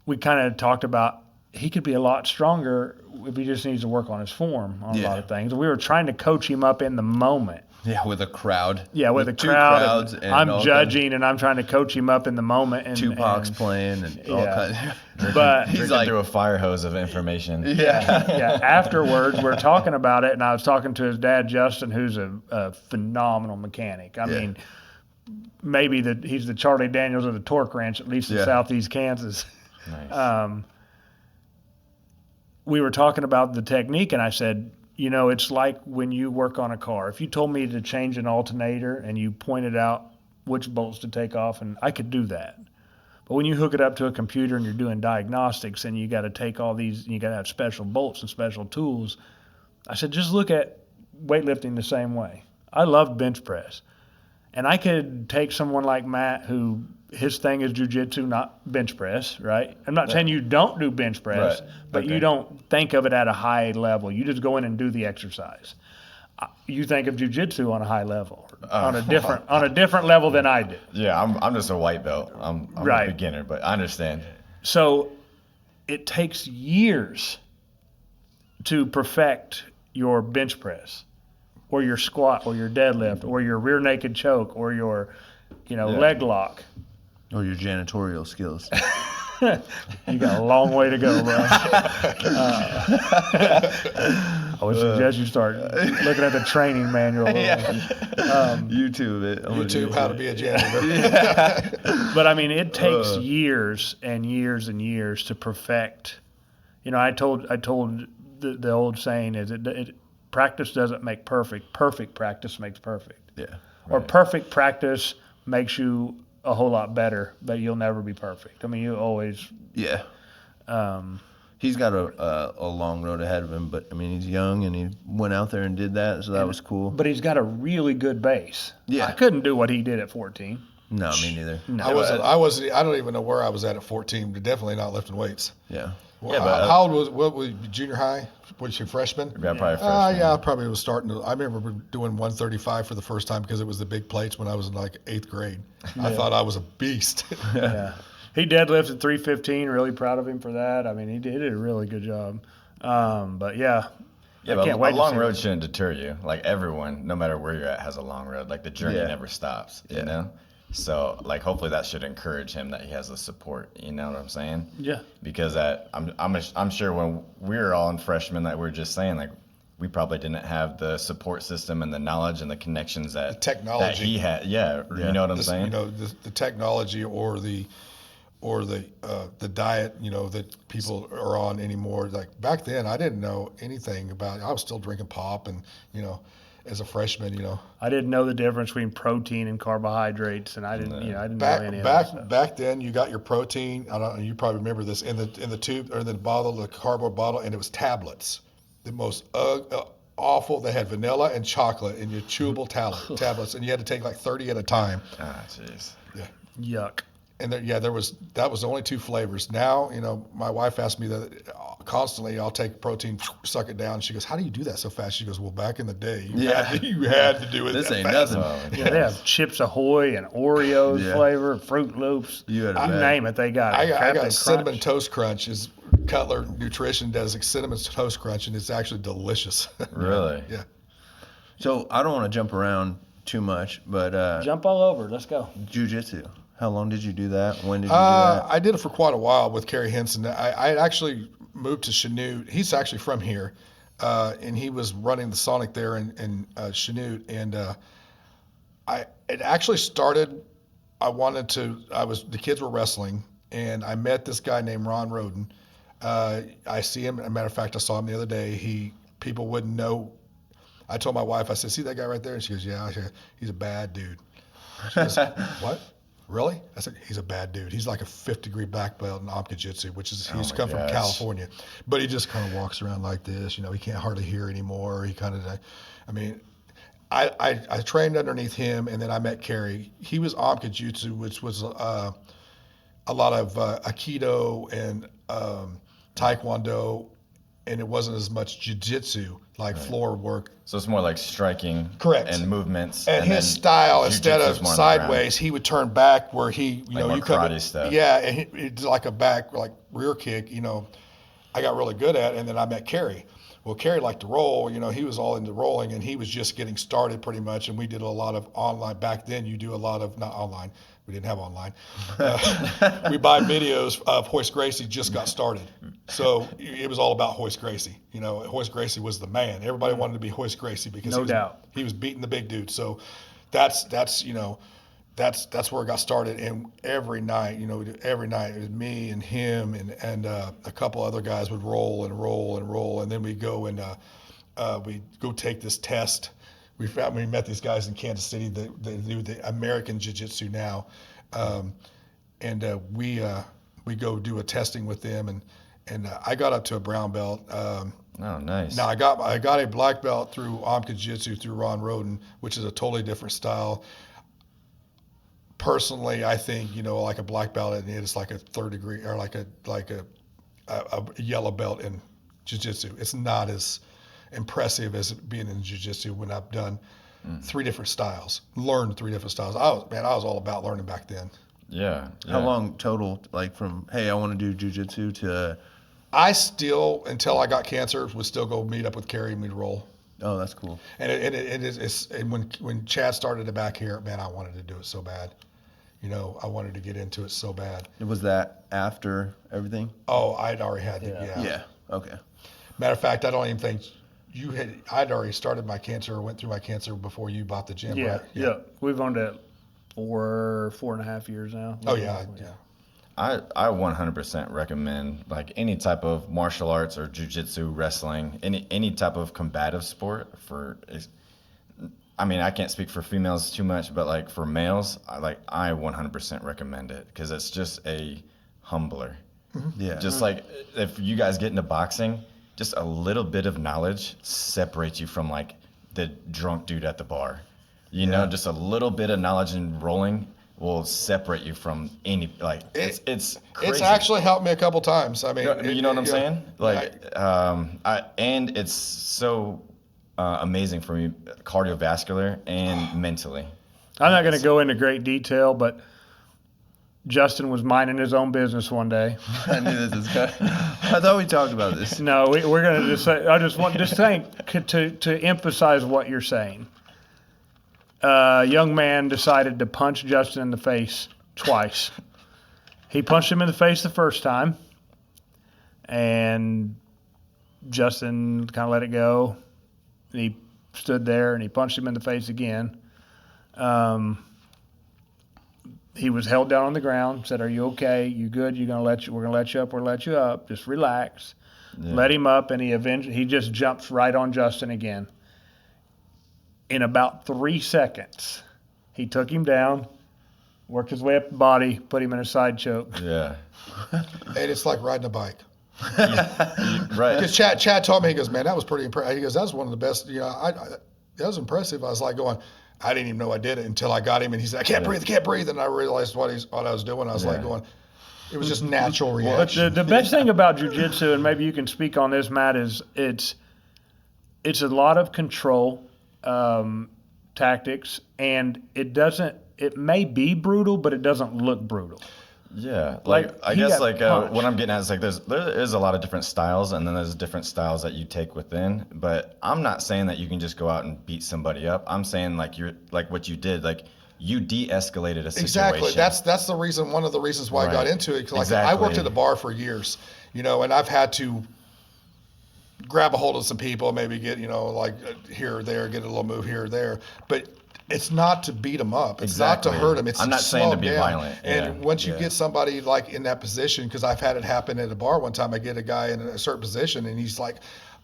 We kind of talked about he could be a lot stronger if he just needs to work on his form on a lot
Yeah.
of things. We were trying to coach him up in the moment.
Yeah, with a crowd.
Yeah, with a
two
crowd.
crowds
Of,
and
I'm
all
judging and I'm trying to coach him up in the moment. And
Tupac's
and-
playing and all
Yeah.
kinds.
But
He's
Drinking
like,
through a fire hose of information.
yeah.
yeah, afterwards we're talking about it, and I was talking to his dad, Justin, who's a phenomenal mechanic. I
Yeah.
mean, maybe he's the Charlie Daniels of the torque wrench, at least in
Yeah.
Southeast Kansas.
Nice.
We were talking about the technique, and I said, you know, it's like when you work on a car. If you told me to change an alternator and you pointed out which bolts to take off, and I could do that. But when you hook it up to a computer and you're doing diagnostics and you got to take all these, and you got to have special bolts and special tools, I said, just look at weightlifting the same way. I love bench press. And I could take someone like Matt, who his thing is jujitsu, not bench press, right? I'm not saying you don't do bench press,
Right.
but
Okay.
you don't think of it at a high level. You just go in and do the exercise. You think of jujitsu on a high level, on a different level than I do.
Yeah, I'm just a white belt. I'm
Right.
a beginner, but I understand.
So it takes years to perfect your bench press or your squat or your deadlift or your rear naked choke or your, leg lock.
Or your janitorial skills.
You got a long way to go, bro. I would suggest you start looking at the training manual. a little.
YouTube it. I'm gonna
YouTube how to be a janitor.
But I mean, it takes years and years and years to perfect. You know, I told the old saying is it practice doesn't make perfect. Perfect practice makes perfect.
Yeah.
Or perfect practice makes you a whole lot better, but you'll never be perfect. I mean, you always.
Yeah. He's got a long road ahead of him, but I mean, he's young and he went out there and did that, so that was cool.
But he's got a really good base.
Yeah.
I couldn't do what he did at 14.
No, me neither.
No.
I wasn't. I don't even know where I was at 14. But definitely not lifting weights.
Yeah.
Well,
Yeah, but,
how old what was junior high? Was you freshman?
Yeah, probably freshman.
Yeah, I probably was starting to. I remember doing 135 for the first time because it was the big plates when I was in like 8th grade. I thought I was a beast.
Yeah. He deadlifted 315. Really proud of him for that. I mean, he did a really good job. But yeah.
Yeah,
I
but
can't
a
wait to
long
see
road
it.
shouldn't deter you. Like everyone, no matter where you're at, has a long road. Like the journey
Yeah.
never stops. You know. So like hopefully that should encourage him that he has the support. You know what I'm saying?
Yeah.
Because I'm sure when we were all in freshmen that we were just saying like we probably didn't have the support system and the knowledge and the connections that
technology.
that he had. Yeah, you know what I'm saying?
You know, the technology or the diet, you know, that people are on anymore. Like back then, I didn't know anything about it. I was still drinking pop and, you know, as a freshman, you know.
I didn't know the difference between protein and carbohydrates, and I didn't know any of that stuff.
Back then, you got your protein. I don't know. You probably remember this in the tube or the bottle, the cardboard bottle, and it was tablets. The most awful. They had vanilla and chocolate in your chewable tablets, and you had to take like 30 at a time.
Ah, jeez.
Yeah.
Yuck.
And that was the only 2 flavors. Now, you know, my wife asked me that constantly. I'll take protein, suck it down. She goes, "How do you do that so fast?" She goes, "Well, back in the day, you had to do it.
This
that
ain't
fast."
nothing.
Yeah, they have Chips Ahoy and Oreos
Yeah.
flavor, Fruit Loops.
You had a
You
bag.
name it, they got it.
I got
Captain
cinnamon
Crunch.
toast crunch. Is Cutler Nutrition does a cinnamon toast crunch, and it's actually delicious.
Really?
Yeah.
So I don't want to jump around too much, but
Jump all over. Let's go.
jiu-jitsu. How long did you do that? When did you do that?
I did it for quite a while with Kerry Henson. I had actually moved to Chanute. He's actually from here, and he was running the Sonic there in Chanute. And it actually started. The kids were wrestling, and I met this guy named Ron Roden. I see him. As a matter of fact, I saw him the other day. People wouldn't know. I told my wife, I said, "See that guy right there?" And she goes, "Yeah." I said, "He's a bad dude." She goes, "What? Really?" I said, "He's a bad dude. He's like a 5th-degree black belt in Omka Jitsu, which is he's
my
come from
gosh.
California, but he just kind of walks around like this. You know, he can't hardly hear anymore. He kind of, I mean, I trained underneath him, and then I met Kerry. He was Omka Jitsu, which was a lot of Aikido and Taekwondo, and it wasn't as much jiu-jitsu like floor work.
So it's more like striking
Correct.
and movements.
And his
then
style, instead
jiu-jitsu's
of
more on the ground.
sideways, he would turn back where he, you know,
more
you come
karate stuff.
Yeah, and it's like a back, like rear kick. You know, I got really good at, and then I met Kerry. Well, Kerry liked to roll. You know, he was all into rolling, and he was just getting started pretty much. And we did a lot of online back then. You do a lot of not online. We didn't have online. We buy videos of Hoist Gracie just got started. So it was all about Hoist Gracie. You know, Hoist Gracie was the man. Everybody wanted to be Hoist Gracie because
No doubt.
he was beating the big dude. So that's you know, that's where it got started. And every night, you know, every night it was me and him and a couple other guys would roll, and then we go and we go take this test. We met these guys in Kansas City that do the American Jiu-Jitsu now, and we go do a testing with them, and I got up to a brown belt.
Oh, nice.
Now I got a black belt through Omka Jiu-Jitsu through Ron Roden, which is a totally different style. Personally, I think, you know, like a black belt, and it's like a 3rd degree or like a yellow belt in Jiu-Jitsu. It's not as impressive as it being in Jiu-Jitsu when I've done 3 different styles, learned 3 different styles. I was all about learning back then.
Yeah.
How long total, like from, hey, I want to do jiu-jitsu to,
I still, until I got cancer, would still go meet up with Kerry and we'd roll.
oh, that's cool.
And when Chad started it back here, man, I wanted to do it so bad. You know, I wanted to get into it so bad.
Was that after everything?
Oh, I'd already had
Yeah.
yeah.
Yeah. Okay.
Matter of fact, I don't even think I'd already started my cancer or went through my cancer before you bought the gym,
Yeah,
right?
yeah. We've owned it 4.5 years now.
Oh yeah.
I 100% recommend like any type of martial arts or jujitsu, wrestling, any type of combative sport I mean, I can't speak for females too much, but like for males, I 100% recommend it because it's just a humbler.
Yeah.
Just like if you guys get into boxing, just a little bit of knowledge separates you from like the drunk dude at the bar. You know, just a little bit of knowledge and rolling will separate you from any it's crazy.
It's actually helped me a couple times. I mean,
You know what I'm saying? Like, and it's so amazing for me, cardiovascular and mentally.
I'm not going to go into great detail, but Justin was minding his own business one day.
I knew this was coming. I thought we talked about this.
No, we're going to just say, I just want just saying to emphasize what you're saying. A young man decided to punch Justin in the face twice. He punched him in the face the first time, and Justin kind of let it go. And he stood there and he punched him in the face again. He was held down on the ground. Said, "Are you okay? You good? We're gonna let you up. We're gonna let you up. Just relax."
Yeah.
Let him up, and he just jumps right on Justin again. In about 3 seconds, he took him down, worked his way up the body, put him in a side choke.
Yeah.
and it's like riding a bike.
Right.
Because Chad told me, he goes, man, that was pretty impressive. He goes, that was one of the best. You know, that was impressive. I was like going, I didn't even know I did it until I got him, and he said, I can't breathe, and I realized what I was doing. I was like going, it was just natural reaction.
But the best thing about jiu-jitsu, and maybe you can speak on this, Matt, is it's a lot of control tactics, and it may be brutal, but it doesn't look brutal.
Yeah,
Like,
I
he
guess
got punched.
what I'm getting at is like there is a lot of different styles, and then there's different styles that you take within. But I'm not saying that you can just go out and beat somebody up. I'm saying like you're like what you did, like you de-escalated a situation.
Exactly. That's the reason. One of the reasons why I got
Right.
into it. 'Cause like
Exactly.
I worked at a bar for years, you know, and I've had to grab a hold of some people, maybe get, you know, like here or there, get a little move here or there. But it's not to beat them up. It's not to
Exactly.
hurt them. It's
I'm not
slow
saying to
them
be
down.
violent.
And
Yeah.
once you
Yeah.
get somebody like in that position, because I've had it happen at a bar one time. I get a guy in a certain position, and he's like,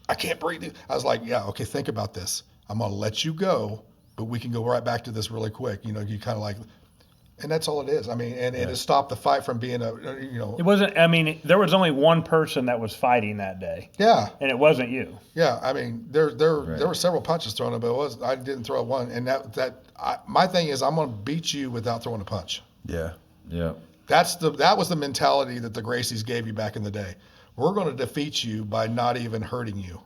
I can't breathe. I was like, yeah, okay, think about this. I'm going to let you go, but we can go right back to this really quick. You know, you kind of like, and that's all it is. I mean, and it stopped the fight from being
It wasn't. I mean, there was only one person that was fighting that day,
yeah.
and it wasn't you.
Yeah, I mean, there were several punches thrown, but I didn't throw one. And my thing is, I'm going to beat you without throwing a punch.
Yeah.
Yeah.
That was the mentality that the Gracies gave you back in the day. We're going to defeat you by not even hurting you,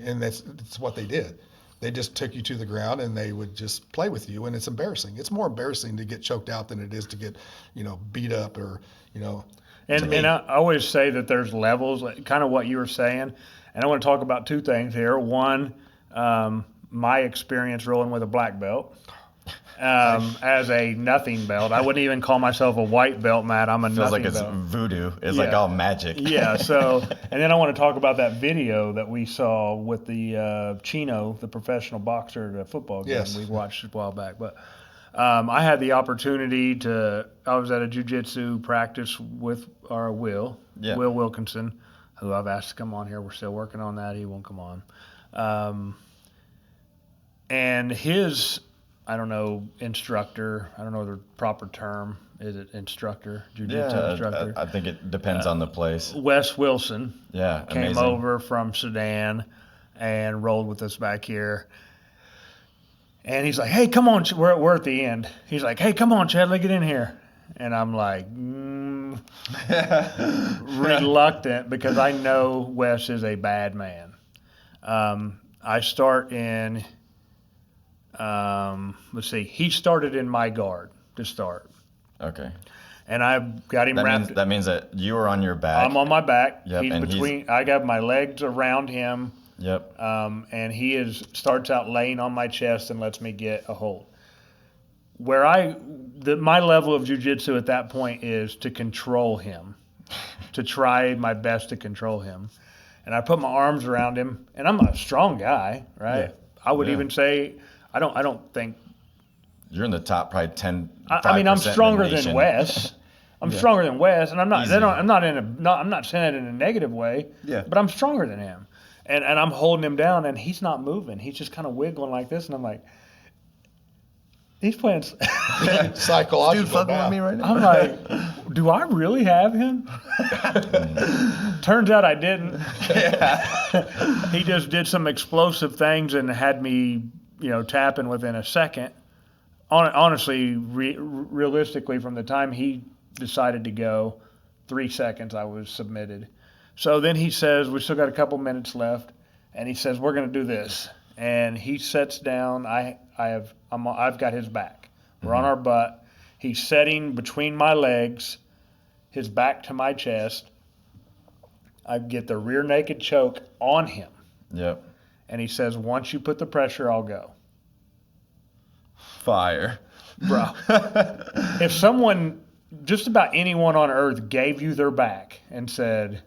and that's what they did. They just took you to the ground and they would just play with you, and it's embarrassing. It's more embarrassing to get choked out than it is to get, you know, beat up or, you know.
And I always say that there's levels, like kind of what you were saying. And I want to talk about two things here. One, my experience rolling with a black belt as a nothing belt. I wouldn't even call myself a white belt, Matt. I'm a
Feels
nothing
like it's
belt.
voodoo. It's like
Yeah.
all magic.
Yeah. So, and then I want to talk about that video that we saw with the Chino, the professional boxer, the football game
Yes.
we watched a while back. But I had the opportunity I was at a jiu-jitsu practice with our Will Wilkinson, who I've asked to come on here. We're still working on that. He won't come on. And his, I don't know, instructor, I don't know the proper term. Is it instructor, jiu-jitsu instructor?
I think it depends on the place.
Wes Wilson
Yeah,
came
amazing.
over from Sudan and rolled with us back here. And he's like, hey, come on. We're at the end. He's like, hey, come on, Chad, let's get in here. And I'm like, reluctant because I know Wes is a bad man. I start in, let's see, he started in my guard to start.
Okay.
And I've got him wrapped.
That means that you are on your back.
I'm on my back.
Yep,
He's
and
between. I got my legs around him.
Yep.
And he starts out laying on my chest and lets me get a hold. Where my level of jiu-jitsu at that point is to control him, to try my best to control him. and I put my arms around him, and I'm a strong guy, right?
Yeah.
I would
Yeah.
even say I don't think.
You're in the top probably 10.
I mean, I'm
5% in the
stronger than
nation.
Wes. I'm stronger than Wes, and I'm not.
Easy.
I'm not saying it in a negative way.
Yeah.
But I'm stronger than him, and I'm holding him down, and he's not moving. He's just kind of wiggling like this, and I'm like, he's playing.
Psychological.
Dude, fucking
now.
with me right now.
I'm like, do I really have him? Turns out I didn't. He just did some explosive things and had me, tapping within a second. Honestly, realistically, from the time he decided to go, 3 seconds I was submitted. So then he says, we still got a couple minutes left, and he says, we're going to do this. And he sets down. I've got his back. We're on our butt. He's setting between my legs, his back to my chest. I get the rear naked choke on him.
Yep.
And he says, once you put the pressure, I'll go.
Fire.
Bro, if someone, just about anyone on earth, gave you their back and said,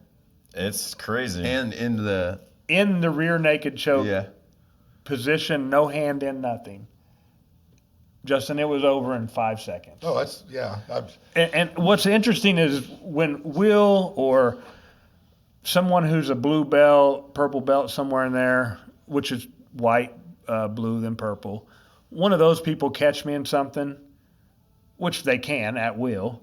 It's crazy.
And in the
in the rear naked choke
yeah.
position, no hand in, nothing, Justin, it was over in 5 seconds.
Oh, that's yeah.
And what's interesting is when Will or someone who's a blue belt, purple belt somewhere in there, which is white, blue, then purple, one of those people catch me in something, which they can at will,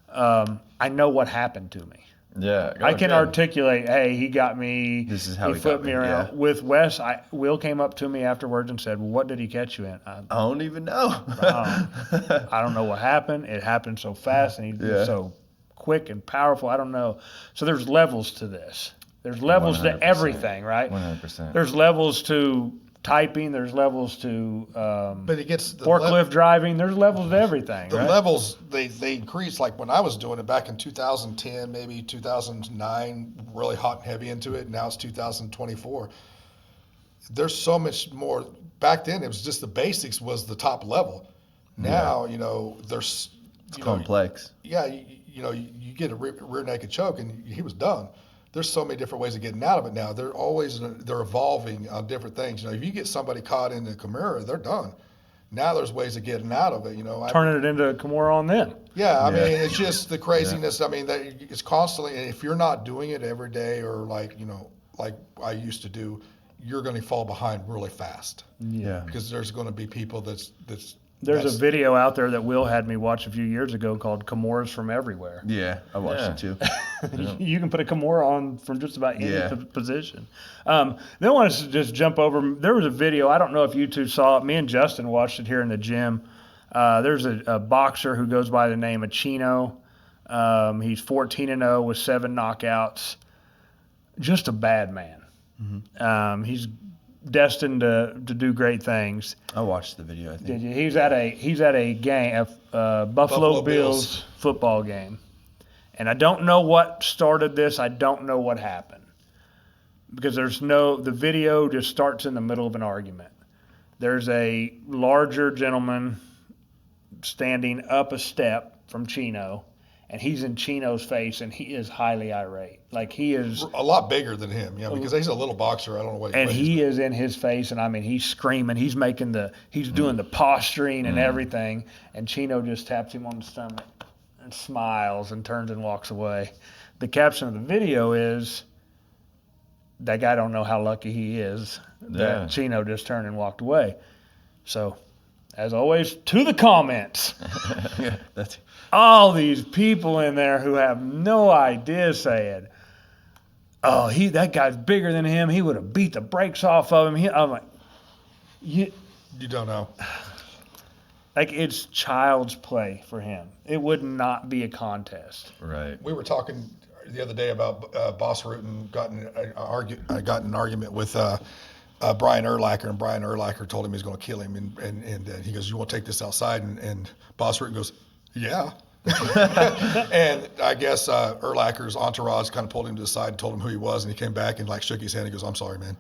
I know what happened to me.
Yeah.
I can
good.
articulate, hey, he got me.
This is how he
flipped
got
me
me,
around.
yeah.
With Wes, Will came up to me afterwards and said, well, what did he catch you in?
I don't even know.
I don't know what happened. It happened so fast, and he
Yeah.
was so quick and powerful. I don't know. So there's levels to this. There's levels to
100%.
everything, right?
100%.
There's levels to typing. There's levels to
But it gets
forklift driving. There's levels to everything,
The
right?
levels they increase. Like when I was doing it back in 2010, maybe 2009, really hot and heavy into it. Now it's 2024. There's so much more. Back then, it was just the basics was the top level. Now, there's
It's complex.
you get a rear naked choke and he was done. There's so many different ways of getting out of it now. They're evolving on different things. If you get somebody caught in the Kimura, they're done. Now there's ways of getting out of it.
Turning it into Kimura on them.
Yeah, I mean, it's just the craziness. I mean, that it's constantly. And if you're not doing it every day, or like I used to do, you're going to fall behind really fast.
Yeah.
Because there's going to be people that's.
There's a video out there that Will had me watch a few years ago called Kimuras from Everywhere.
Yeah, I watched
Yeah.
it too.
You can put a Kimura on from just about any
Yeah.
position. Then I want to just jump over. There was a video. I don't know if you two saw it. Me and Justin watched it here in the gym. There's a boxer who goes by the name of Chino. He's 14-0 with 7 knockouts. Just a bad man.
Mm-hmm.
He's destined to do great things.
I watched the video. I think.
Did you? He's at a game, Buffalo
Buffalo
Bills
Bills.
football game, and I don't know what started this. I don't know what happened because the video just starts in the middle of an argument. There's a larger gentleman standing up a step from Chino, and he's in Chino's face, and he is highly irate. Like he is.
a lot bigger than him, because he's a little boxer. I don't know what.
And
weighs.
he is in his face, and I mean, he's screaming. He's doing the posturing and everything. And Chino just taps him on the stomach and smiles and turns and walks away. The caption of the video is, that guy don't know how lucky he is that
Yeah.
Chino just turned and walked away. So, as always, to the comments.
Yeah, that's
All these people in there who have no idea saying, "Oh, that guy's bigger than him. He would have beat the brakes off of him." I'm like,
You don't know.
like it's child's play for him. It would not be a contest.
Right.
We were talking the other day about Boss Rutan got in an argument with Brian Urlacher, and Brian Urlacher told him he's going to kill him, and he goes, "You want to take this outside?" And Boss Rutan goes, "Yeah." And I guess Urlacher's entourage kind of pulled him to the side and told him who he was, and he came back and shook his hand. He goes, "I'm sorry, man."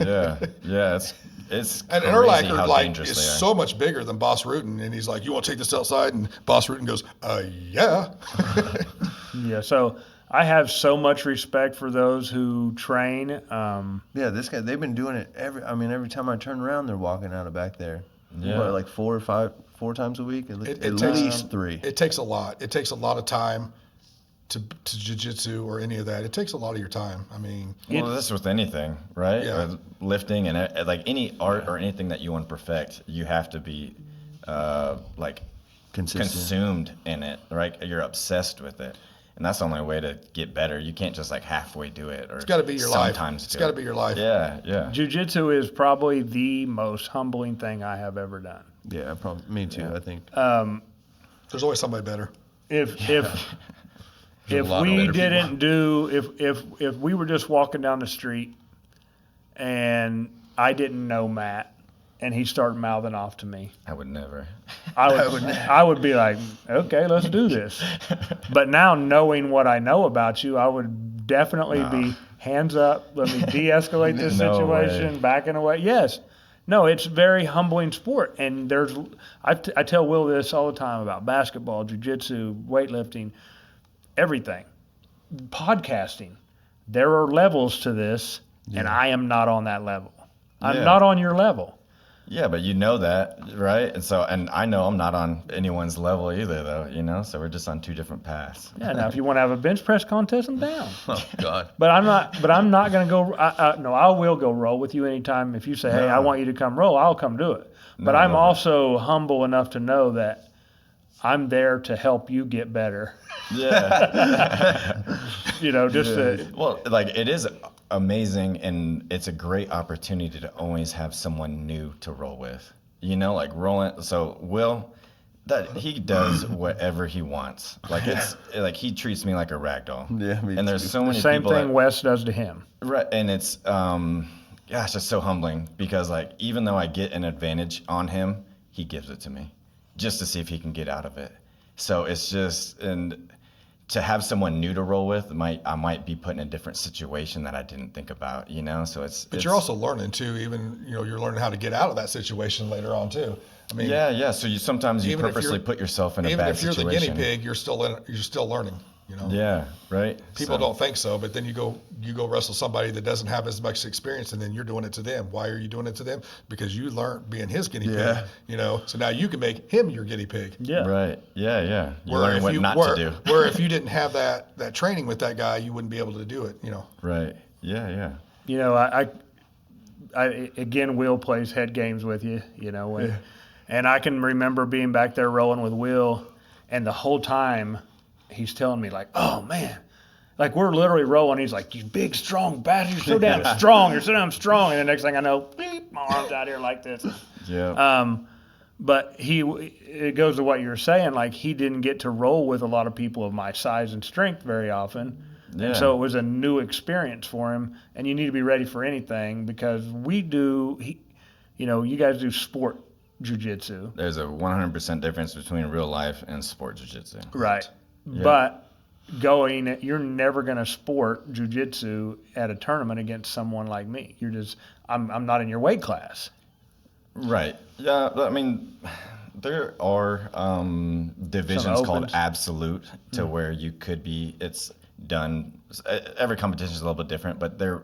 Yeah. It's
And
crazy
Urlacher
how dangerous
is
they are.
so much bigger than Boss Rutan, and he's like, "You want to take this outside?" And Boss Rutan goes, "Yeah."
Yeah. So I have so much respect for those who train.
Yeah, this guy, they've been doing it every time I turn around, they're walking out of back there.
Yeah.
What, like 4 times a week? At
It
least
takes,
3.
It takes a lot. It takes a lot of time to jiu-jitsu or any of that. It takes a lot of your time. I mean,
Well, that's with anything, right?
Yeah.
Lifting and like any art or anything that you want to perfect, you have to be like
Consistent.
consumed in it, right? You're obsessed with it, and that's the only way to get better. You can't just like halfway do it, or
it's got to be your life.
sometimes
It's
do
got to
it.
be your life.
Yeah, yeah.
Jiu-jitsu is probably the most humbling thing I have ever done.
Yeah, probably. Me too,
Yeah.
I think.
There's always somebody better.
If
There's a lot of
we
better
didn't do if we were just walking down the street and I didn't know Matt and he started mouthing off to me,
I would never.
I would be like, okay, let's do this. But now knowing what I know about you, I would definitely be hands up. Let me de-escalate this
No
situation,
way.
backing away. Yes. No, it's a very humbling sport. And I tell Will this all the time about basketball, jiu-jitsu, weightlifting, everything. Podcasting. There are levels to this, and I am not on that level. I'm
Yeah.
not on your level.
Yeah, but you know that, right? And I know I'm not on anyone's level either, though. You know, so we're just on 2 different paths.
Yeah, now if you want to have a bench press contest, I'm down.
Oh, God.
But I'm not going to go. No, I will go roll with you anytime. If you say, "Hey, I want you to come roll," I'll come do it. But
No,
I'm
I love it.
also humble enough to know that I'm there to help you get better.
Yeah.
Just to,
Well, like it is amazing, and it's a great opportunity to always have someone new to roll with. You know, like rolling. So Will, that he does whatever he wants. Like it's like he treats me like a rag doll.
Yeah, me
and there's
too.
so many
same
people
thing
that,
Wes does to him.
right, and it's gosh, it's so humbling because like even though I get an advantage on him, he gives it to me just to see if he can get out of it. So it's just and to have someone new to roll with, I might be put in a different situation that I didn't think about, you know. So
But you're also learning too. Even you're learning how to get out of that situation later on too. I mean,
yeah. So sometimes you
even if
purposely
you're-
put yourself in a
even
bad
if you're
situation.
the guinea pig, you're still learning. You know.
Yeah, right.
People
So-
don't think so, but then you go wrestle somebody that doesn't have as much experience, and then you're doing it to them. Why are you doing it to them? Because you learned being his guinea
Yeah.
pig. You know, so now you can make him your guinea pig.
Yeah.
Right. Yeah. You
Where
learn
if
what
you-
not
where-
to do.
Where if you didn't have that training with that guy, you wouldn't be able to do it. You know.
Right. Yeah.
I again, Will plays head games with you, and I can remember being back there rolling with Will, and the whole time he's telling me like, "Oh man," like we're literally rolling. He's like, "You big strong bastard, you're so damn strong, you're so damn strong," and the next thing I know, beep, my arms out here like this.
Yeah.
But it goes to what you were saying, like he didn't get to roll with a lot of people of my size and strength very often.
Yeah.
And so it was a new experience for him, and you need to be ready for anything because you guys do sport jiu-jitsu.
There's a 100% difference between real life and sport jiu-jitsu.
Right.
Yeah.
But you're never going to sport jiu-jitsu at a tournament against someone like me. I'm not in your weight class.
Right. Yeah. I mean, there are divisions called
opens.
absolute to where you could be. It's done. Every competition is a little bit different, but there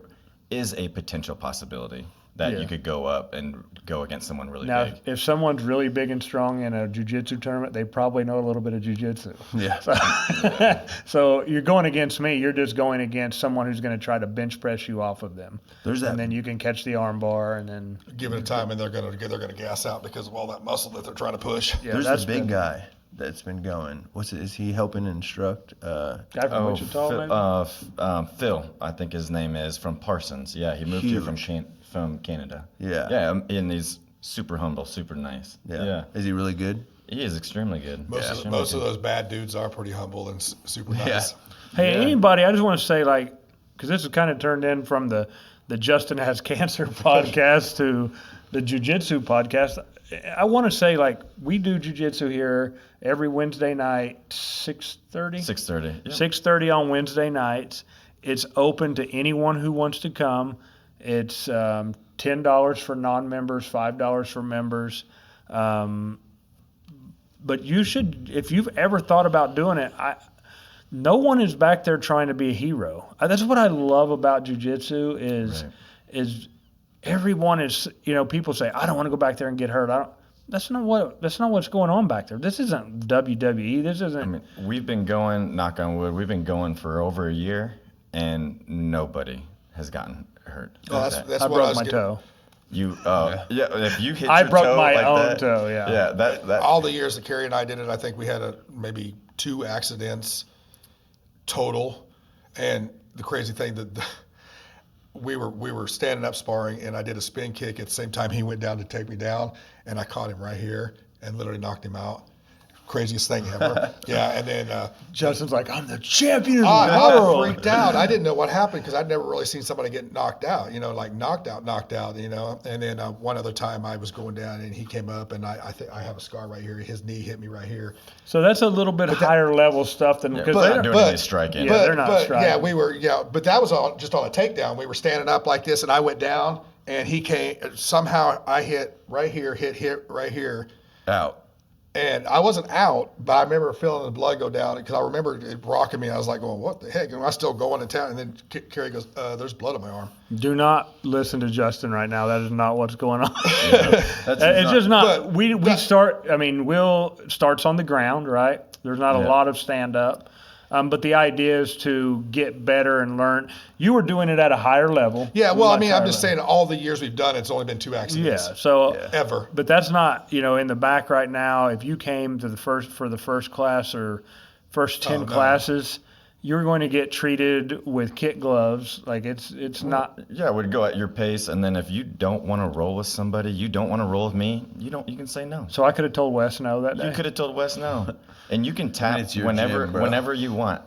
is a potential possibility that
Yeah.
you could go up and go against someone really
Now,
big.
if someone's really big and strong in a jiu-jitsu tournament, they probably know a little bit of jiu-jitsu.
Yeah.
So you're going against me. You're just going against someone who's going to try to bench press you off of them.
There's that.
And then you can catch the arm bar, and then
Give it a time, and they're gonna gas out because of all that muscle that they're trying to push.
yeah,
There's
that's
the big
been-
guy that's been going. Is he helping instruct?
guy from Wichita, maybe?
Phil, I think his name is, from Parsons. Yeah, he moved here from Canada.
Yeah.
Yeah, and he's super humble, super nice.
Yeah. Is he really good?
He is extremely good.
Most of those bad dudes are pretty humble and super nice.
Yeah.
Hey,
Yeah.
anybody, I just want to say, like, because this is kind of turned in from the Justin Has Cancer podcast to the Jiu-Jitsu podcast. I want to say, like, we do Jiu-Jitsu here every Wednesday night, 6:30?
6:30. Yeah.
6:30 on Wednesday nights. It's open to anyone who wants to come. It's $10 for non-members, $5 for members. But you should, if you've ever thought about doing it, no one is back there trying to be a hero. That's what I love about jiu-jitsu is everyone is, people say, I don't want to go back there and get hurt. That's not what's going on back there. This isn't WWE. This isn't.
I mean, we've been going, knock on wood, we've been going for over a year, and nobody has gotten hurt.
Well, that's
I
what I
broke
was
my
getting.
toe.
You, if you hit
I
your
broke
toe
my
like
own
that,
toe, yeah.
Yeah, that
All the years that Kerry and I did it, I think we had maybe 2 accidents total. And the crazy thing that we were standing up sparring, and I did a spin kick at the same time he went down to take me down, and I caught him right here and literally knocked him out. Craziest thing ever. Yeah, and then
Justin's like, I'm the champion of
I
the world.
freaked out. I didn't know what happened because I'd never really seen somebody get knocked out, like knocked out. And then one other time I was going down and he came up, and I think I have a scar right here. His knee hit me right here.
So that's a little bit higher level stuff than because
they're
they
not
don't.
doing any striking.
Yeah, they're not striking.
But that was just on a takedown. We were standing up like this, and I went down, and he came. Somehow I hit right here, hit right here.
Out.
And I wasn't out, but I remember feeling the blood go down because I remember it rocking me. I was like, going, what the heck? And I was still going to town. And then Kerry goes, there's blood on my arm.
Do not listen to Justin right now. That is not what's going on.
That's
It's just not.
but
We start. I mean, Will starts on the ground, right? There's not a lot of stand up, but the idea is to get better and learn. You were doing it at a higher level.
Yeah, well, I
Much
mean, I'm
higher
just
level.
saying all the years we've done, it's only been 2 accidents.
Yeah. So.
Ever.
But that's not, in the back right now. If you came to the first class or first 10
no.
classes, you're going to get treated with kit gloves. Like it's not.
Yeah, we'd go at your pace, and then if you don't want to roll with somebody, you don't want to roll with me, you can say no.
So I could have told Wes no that day.
You could have told Wes no, and you can tap
it's your
whenever
gym, bro.
whenever you want.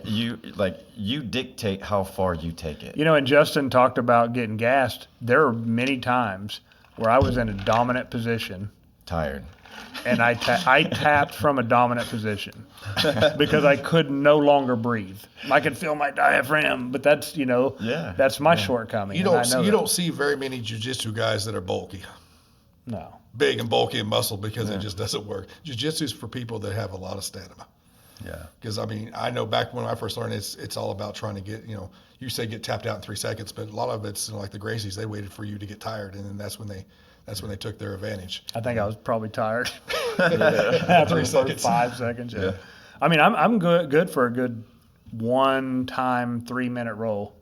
You dictate how far you take it.
And Justin talked about getting gassed. There are many times where I was in a dominant position
Tired.
and I tapped from a dominant position because I could no longer breathe. I could feel my diaphragm, but that's that's my shortcoming.
You
and I know that.
don't see very many jiu-jitsu guys that are bulky.
No.
Big and bulky and muscle because it just doesn't work. Jiu-jitsu is for people that have a lot of stamina.
Yeah.
Because, I mean, I know back when I first learned, it's all about trying to get, you say get tapped out in 3 seconds, but a lot of it's like the Gracies, they waited for you to get tired, and then that's when they took their advantage.
I think I was probably tired after
3
the
seconds.
first 5 seconds. Yeah. I mean, I'm good for a good 1-time 3-minute roll.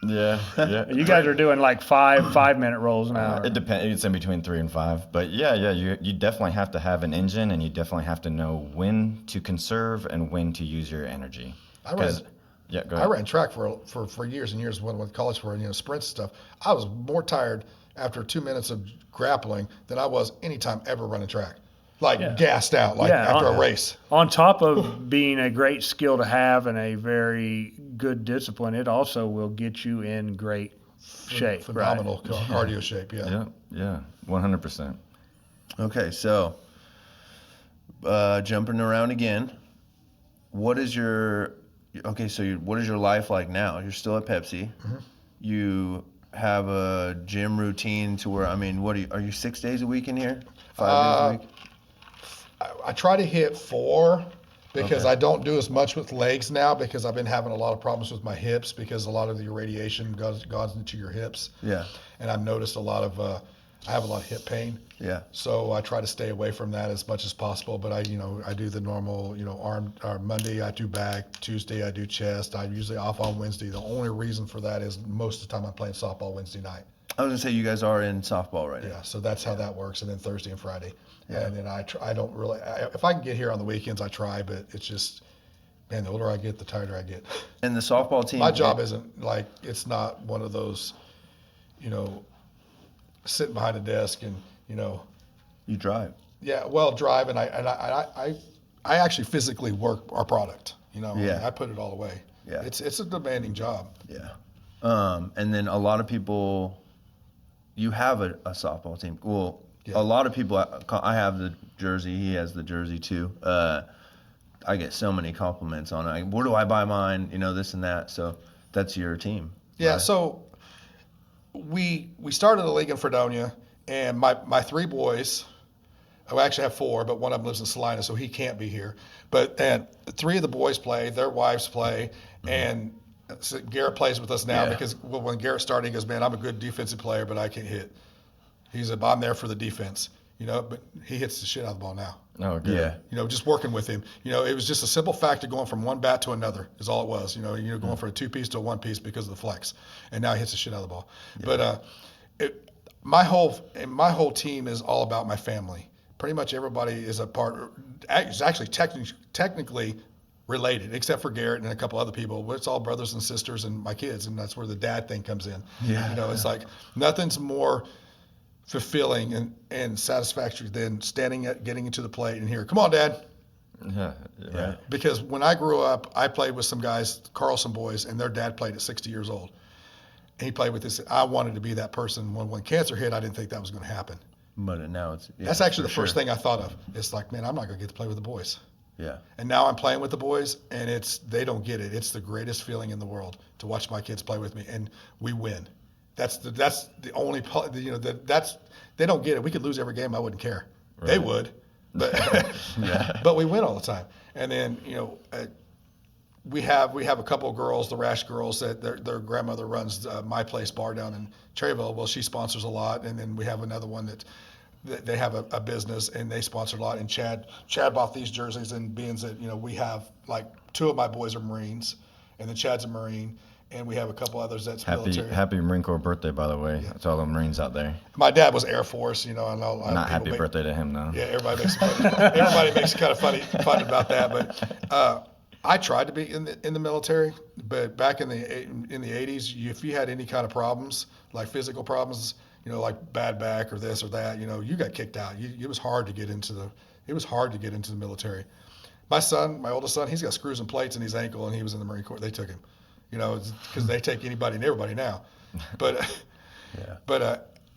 Yeah, yeah.
You guys are doing like 5-minute rolls an hour.
It depends. It's in between 3 and 5, but yeah. You definitely have to have an engine, and you definitely have to know when to conserve and when to use your energy.
I ran,
'Cause- Yeah, go ahead.
I ran track for years and years when I went to college for sprints and stuff. I was more tired after 2 minutes of grappling than I was any time ever running track. Gassed out, after a race.
On top of being a great skill to have and a very good discipline, it also will get you in great shape.
Phenomenal cardio shape, yeah.
Yeah, 100%.
Okay, so jumping around again, what is your life like now? You're still at Pepsi.
Mm-hmm.
You have a gym routine to where, are you 6 days a week in here? 5 days a week?
I try to hit 4 because
Okay.
I don't do as much with legs now because I've been having a lot of problems with my hips because a lot of the irradiation goes into your hips.
Yeah.
And I've noticed I have a lot of hip pain.
Yeah.
So I try to stay away from that as much as possible. But I do the normal, arm. Monday I do back. Tuesday I do chest. I'm usually off on Wednesday. The only reason for that is most of the time I'm playing softball Wednesday night.
I was going to say you guys are in softball right now.
Yeah, so that's how that works. And then Thursday and Friday.
Yeah.
And then I don't really. If I can get here on the weekends, I try. But it's just, man, the older I get, the tighter I get.
And the softball team.
My job isn't it's not one of those, sitting behind a desk and
You drive.
Yeah, well, drive and I actually physically work our product.
Yeah.
I put it all away.
Yeah.
It's a demanding job.
Yeah. And then a lot of people, you have a softball team. Well,
Yeah.
a lot of people, I have the jersey. He has the jersey too. I get so many compliments on it. Where do I buy mine? This and that. So that's your team.
Yeah.
right?
So we started a league in Fredonia, and my 3 boys I actually have 4, but one of them lives in Salina, so he can't be here. And 3 of the boys play, their wives play, and so Garrett plays with us now because when Garrett started, he goes, man, I'm a good defensive player, but I can't hit. He said, I'm there for the defense, but he hits the shit out of the ball now.
Oh, good.
Yeah.
Just working with him. It was just a simple fact of going from one bat to another is all it was. You're going from a 2-piece to a 1-piece because of the flex, and now he hits the shit out of the ball. Yeah. But my whole team is all about my family. Pretty much everybody is a part. Is actually technically related, except for Garrett and a couple other people. It's all brothers and sisters and my kids, and that's where the dad thing comes in.
Yeah.
It's like nothing's more fulfilling and satisfactory than getting into the plate and hear, come on, Dad.
Yeah. Right.
Because when I grew up, I played with some guys, Carlson boys, and their dad played at 60 years old. And he played with this. I wanted to be that person. When cancer hit, I didn't think that was going to happen.
But now it's
that's actually the first thing I thought of. It's like, man, I'm not going to get to play with the boys.
Yeah.
And now I'm playing with the boys, and they don't get it. It's the greatest feeling in the world to watch my kids play with me, and we win. That's the only they don't get it. We could lose every game, I wouldn't care. Right. They would, but but we win all the time. And then we have a couple of girls, the Rash girls, that their grandmother runs My Place bar down in Cherryville. Well, she sponsors a lot, and then we have another one that they have a business and they sponsor a lot. And Chad bought these jerseys, and being that we have like 2 of my boys are Marines, and then Chad's a Marine. And we have a couple others that's military.
Happy Marine Corps birthday, by the way. Yeah. To all the Marines out there.
My dad was Air Force, I know.
Not happy birthday to him, though.
Yeah, everybody makes kind of fun about that. But I tried to be in the military, but back in the 80s, if you had any kind of problems, like physical problems, like bad back or this or that, you got kicked out. It was hard to get into the military. My oldest son, he's got screws and plates in his ankle, and he was in the Marine Corps. They took him. Because they take anybody and everybody now. But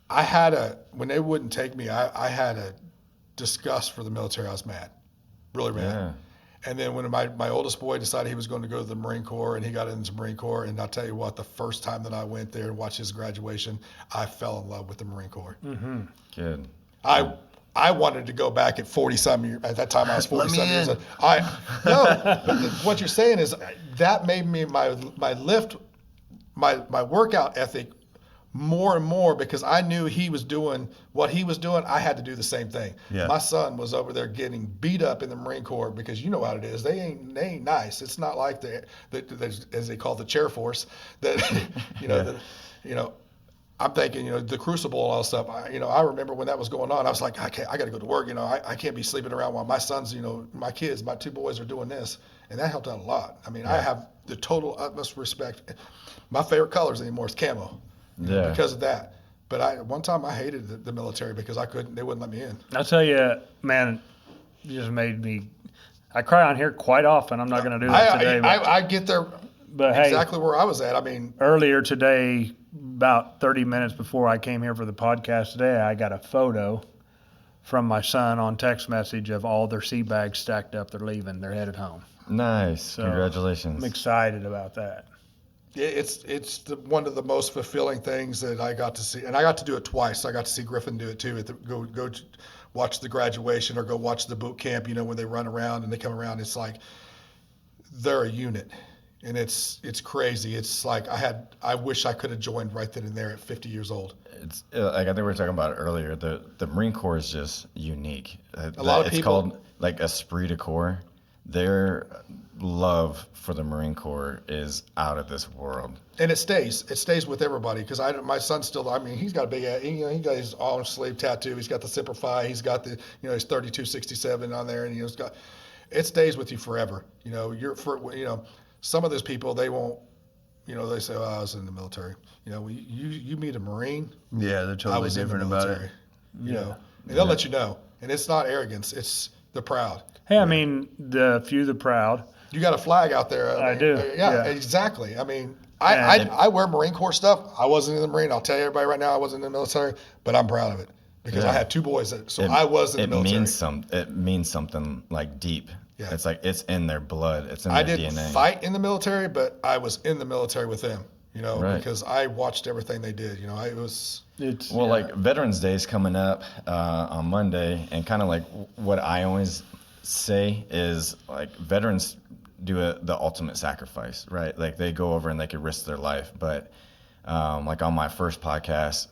I had when they wouldn't take me, I had a disgust for the military. I was mad, really mad.
Yeah.
And then when my oldest boy decided he was going to go to the Marine Corps, and he got into the Marine Corps, and I'll tell you what, the first time that I went there and watched his graduation, I fell in love with the Marine Corps.
Mm-hmm. Good.
I wanted to go back at 40-some years. At that time, I was 40-some years old. What you're saying is that made me my workout ethic more and more, because I knew he was doing what he was doing. I had to do the same thing.
Yeah.
My son was over there getting beat up in the Marine Corps, because you know how it is. They ain't nice. It's not like the as they call the chair force that I'm thinking, the Crucible and all that stuff. I remember when that was going on, I was like, I got to go to work. I can't be sleeping around while my sons, my kids, my 2 boys are doing this, and that helped out a lot. I mean, I have the total utmost respect. My favorite colors anymore is camo, because of that. But one time I hated the military because they wouldn't let me in.
I'll tell you, man, it just made me. I cry on here quite often. I'm not going to do that today.
I get there,
but
exactly where I was at. I mean,
earlier today, about 30 minutes before I came here for the podcast today, I got a photo from my son on text message of all their sea bags stacked up. They're leaving. They're headed home.
Nice.
So
congratulations.
I'm excited about that.
It's one of the most fulfilling things that I got to see, and I got to do it twice. I got to see Griffin do it too. Go watch the graduation or go watch the boot camp. When they run around and they come around, it's like they're a unit, and it's crazy. It's like I wish I could have joined right then and there at 50 years old.
It's like I think we were talking about it earlier. The Marine Corps is just unique.
A lot of
it's
people
called like esprit de corps. Their love for the Marine Corps is out of this world.
And it stays with everybody, because my son still, he's got a big, he got his arm sleeve tattoo. He's got the Semper Fi. He's got the, his 3267 on there, and it stays with you forever. Some of those people, they won't, they say, I was in the military. You meet a Marine.
Yeah, they're totally different about it.
And they'll let you know. And it's not arrogance. It's they're proud.
Hey, the few, the proud.
You got a flag out there.
I do.
Yeah, exactly. I wear Marine Corps stuff. I wasn't in the Marine. I'll tell you everybody right now, I wasn't in the military, but I'm proud of it because I had 2 boys I was in the military.
It means something like deep.
Yeah.
It's like it's in their blood. It's in their DNA.
I didn't fight in the military, but I was in the military with them.
Right.
because I watched everything they did.
It's
Well, like Veterans Day is coming up on Monday, and kind of like what I always say is like veterans do the ultimate sacrifice, right? Like they go over and they could risk their life, but like on my first podcast,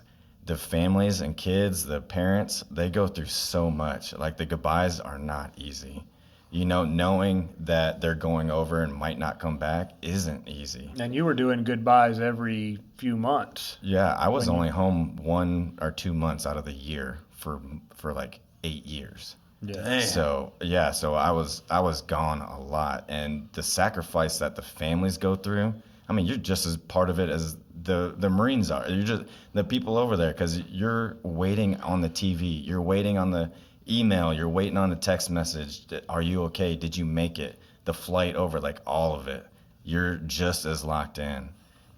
the families and kids, the parents, they go through so much. Like the goodbyes are not easy. Knowing that they're going over and might not come back isn't easy.
and you were doing goodbyes every few months.
Yeah, I was only home 1 or 2 months out of the year for like 8 years.
Yeah.
So yeah, so I was gone a lot, and the sacrifice that the families go through. I mean, you're just as part of it as the Marines are. You're just the people over there, because you're waiting on the TV, you're waiting on the email, you're waiting on the text message. Are you okay? Did you make it? The flight over, like all of it. You're just as locked in,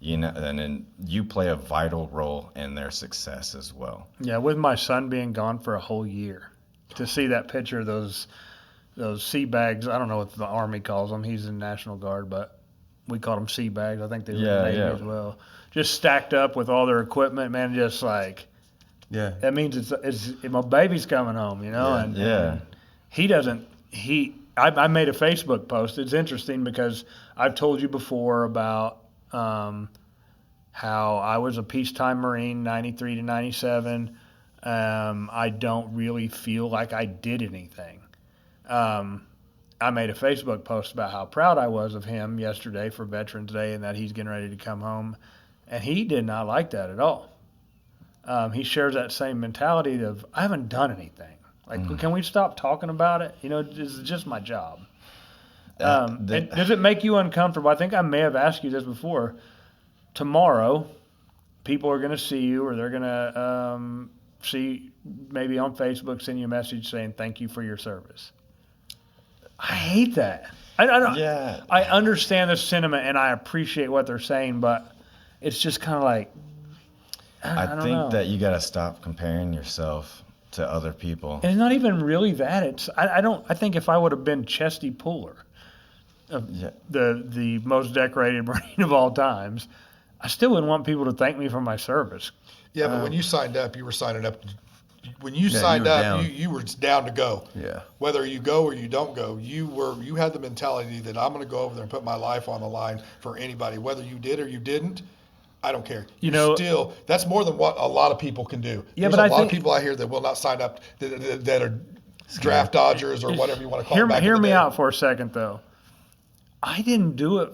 and then you play a vital role in their success as well.
Yeah, with my son being gone for a whole year, to see that picture of those sea bags. I don't know what the Army calls them. He's in National Guard, but we called them sea bags. I think they were in the Navy as well. Just stacked up with all their equipment, man. Just like,
Yeah.
that means it's my baby's coming home, and he doesn't. I made a Facebook post. It's interesting because I've told you before about how I was a peacetime Marine, 93 to 97. I don't really feel like I did anything. I made a Facebook post about how proud I was of him yesterday for Veterans Day and that he's getting ready to come home. And he did not like that at all. He shares that same mentality of, I haven't done anything. Like, can we stop talking about it? This is just my job. And does it make you uncomfortable? I think I may have asked you this before. Tomorrow, people are going to see you, or they're going to see maybe on Facebook, send you a message saying thank you for your service. I hate that. I don't.
Yeah.
I understand the sentiment and I appreciate what they're saying, but it's just kind of like, I don't
think
know.
that you got to stop comparing yourself to other people.
And it's not even really that. It's I think if I would have been Chesty Puller, the most decorated Marine of all times, I still wouldn't want people to thank me for my service.
Yeah, but when you signed up, you were signing up. When you
you
signed
were
up,
down.
you were down to go.
Yeah.
Whether you go or you don't go, you had the mentality that I'm going to go over there and put my life on the line for anybody. Whether you did or you didn't, I don't care. Still, that's more than what a lot of people can do.
Yeah,
There's
but
a
I
lot
think-
of people out here that will not sign up that are draft dodgers or whatever you want to call them.
Hear me out for a second, though. I didn't do it.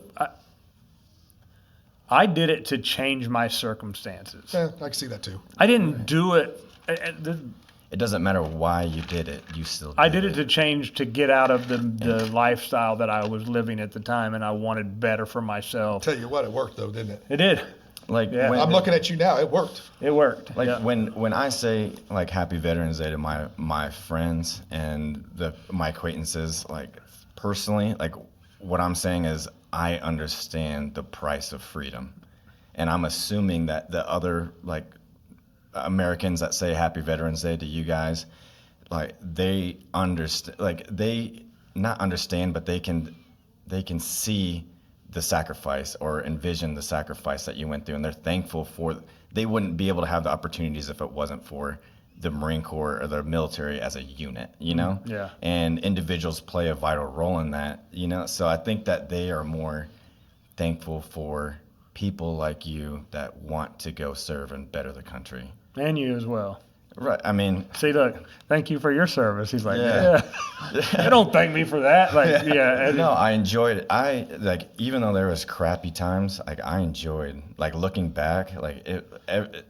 I did it to change my circumstances.
I can see that too.
I didn't do it.
It doesn't matter why you did it. You still.
I did it to change, to get out of the lifestyle that I was living at the time, and I wanted better for myself.
Tell you what, it worked though, didn't it?
It did.
Like
Yeah.
when,
I'm looking at you now. It worked.
It worked.
like
Yeah.
when I say like Happy Veterans Day to my friends and my acquaintances, like personally, like what I'm saying is I understand the price of freedom, and I'm assuming that the other like Americans that say Happy Veterans Day to you guys, like they understand, like they not understand, but they can see the sacrifice or envision the sacrifice that you went through, and they're thankful for. They wouldn't be able to have the opportunities if it wasn't for the Marine Corps or the military as a unit,
Yeah.
And individuals play a vital role in that, So I think that they are more thankful for people like you that want to go serve and better the country.
And you as well.
Right. I mean,
See, look, thank you for your service. He's like,
Yeah.
yeah. Don't thank me for that. Like, yeah. and-
no, I enjoyed it. I like, even though there was crappy times, like I enjoyed, like looking back, like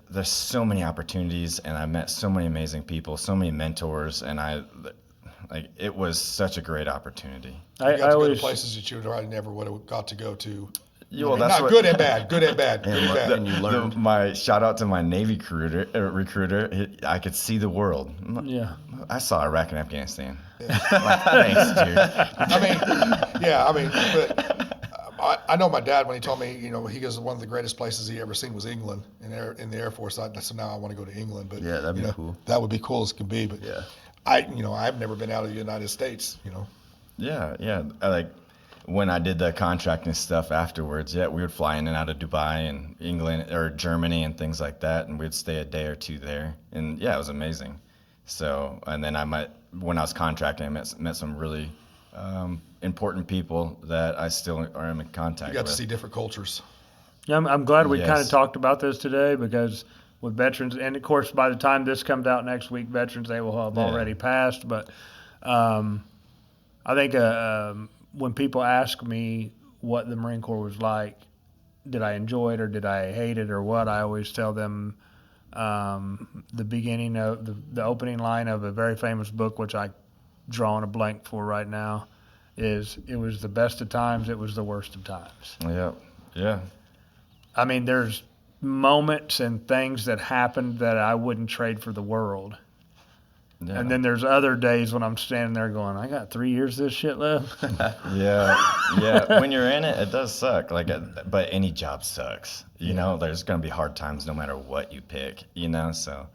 there's so many opportunities, and I met so many amazing people, so many mentors, and it was such a great opportunity.
You got to go to places that you probably never would have got to go to.
Yeah, well,
I mean,
that's
not
what-
good and bad. Good and bad. Good and bad.
And you learned.
My shout out to my Navy recruiter. I could see the world.
Yeah.
I saw Iraq and Afghanistan. Like, thanks, dude.
But I know my dad when he told me, he goes, one of the greatest places he ever seen was England in the Air Force. So now I want to go to England. But
Yeah, that'd be cool.
That would be cool as can be. But
Yeah.
I've never been out of the United States.
Yeah. when I did the contracting stuff afterwards, yeah, we would fly in and out of Dubai and England or Germany and things like that, and we'd stay a day or two there, and yeah, it was amazing. So, and then when I was contracting, I met some really important people that I still are in contact
You got
with.
to see different cultures.
Yeah, I'm glad we kind of
Yes.
talked about this today because with Veterans, and of course, by the time this comes out next week, Veterans Day will have
Yeah.
already passed. But I think when people ask me what the Marine Corps was like, did I enjoy it or did I hate it or what, I always tell them the beginning of the opening line of a very famous book, which I drawing a blank for right now, is it was the best of times, it was the worst of times.
Yeah, yeah.
I mean, there's moments and things that happened that I wouldn't trade for the world.
Yeah.
And then there's other days when I'm standing there going, I got 3 years of this shit left.
yeah. When you're in it, it does suck. But any job sucks. You know, there's gonna be hard times no matter what you pick. You know, so.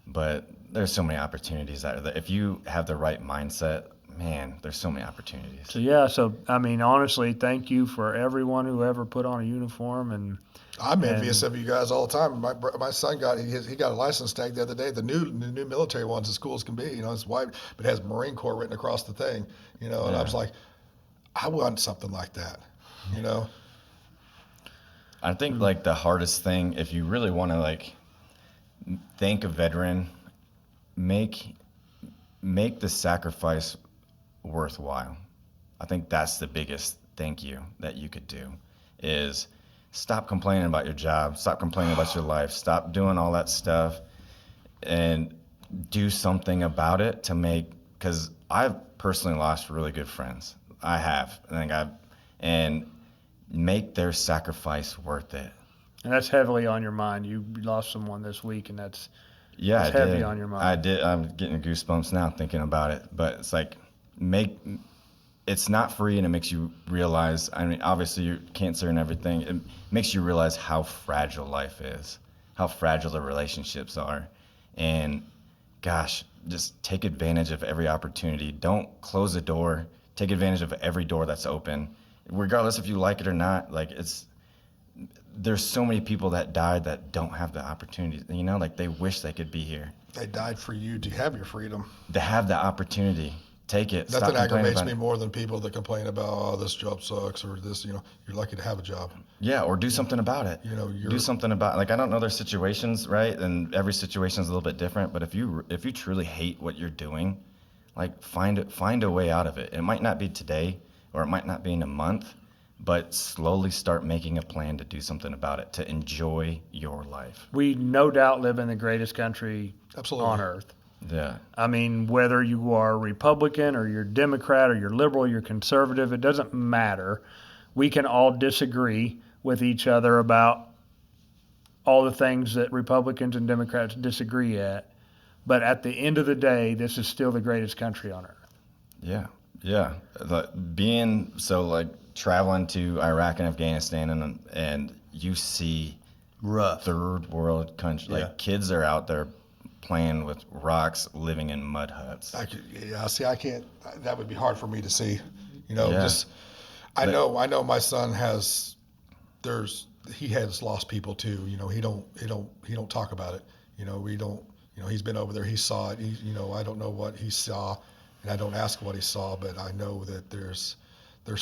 But there's so many opportunities out there. If you have the right mindset, man, there's so many opportunities.
So I mean, honestly, thank you for everyone who ever put on a uniform. And
I'm envious of you guys all the time. My son he got a license tag the other day. The new military ones as cool as can be. You know, it's white, but it has Marine Corps written across the thing. You know, and I was like, I want something like that. You know.
I think like the hardest thing, if you really want to like thank a veteran, make the sacrifice worthwhile. I think that's the biggest thank you that you could do is stop complaining about your job, stop complaining about your life, stop doing all that stuff and do something about it because I've personally lost really good friends. I have. And make their sacrifice worth it.
And that's heavily on your mind. You lost someone this week, and that's
Yeah,
it's
I
heavy
did.
on your mind.
I did. I'm getting goosebumps now thinking about it. But it's like it's not free, and it makes you realize. I mean, obviously, your cancer and everything. It makes you realize how fragile life is, how fragile the relationships are, and gosh, just take advantage of every opportunity. Don't close the door. Take advantage of every door that's open, regardless if you like it or not. Like there's so many people that died that don't have the opportunity. You know, like they wish they could be here.
They died for you to have your freedom.
To have the opportunity, take it.
Nothing
Stop complaining
aggravates
about
me
it.
more than people that complain about, oh, this job sucks or this. You know, you're lucky to have a job.
Yeah, or do something about it.
You know,
do something about. Like I don't know their situations, right? And every situation is a little bit different. But if you truly hate what you're doing, like find a way out of it. It might not be today, or it might not be in a month, but slowly start making a plan to do something about it, to enjoy your life.
We no doubt live in the greatest country
Absolutely.
on earth.
Yeah.
I mean, whether you are Republican or you're Democrat or you're liberal, you're conservative, it doesn't matter. We can all disagree with each other about all the things that Republicans and Democrats disagree at. But at the end of the day, this is still the greatest country on earth.
Yeah. Yeah. Traveling to Iraq and Afghanistan and you see
Rough.
third world country,
Yeah.
like kids are out there playing with rocks, living in mud huts.
I can't. That would be hard for me to see. You know,
Yeah.
I know my son has. He has lost people too. You know, he don't talk about it. You know, we don't. You know, he's been over there. He saw it. I don't know what he saw, and I don't ask what he saw, but I know that there's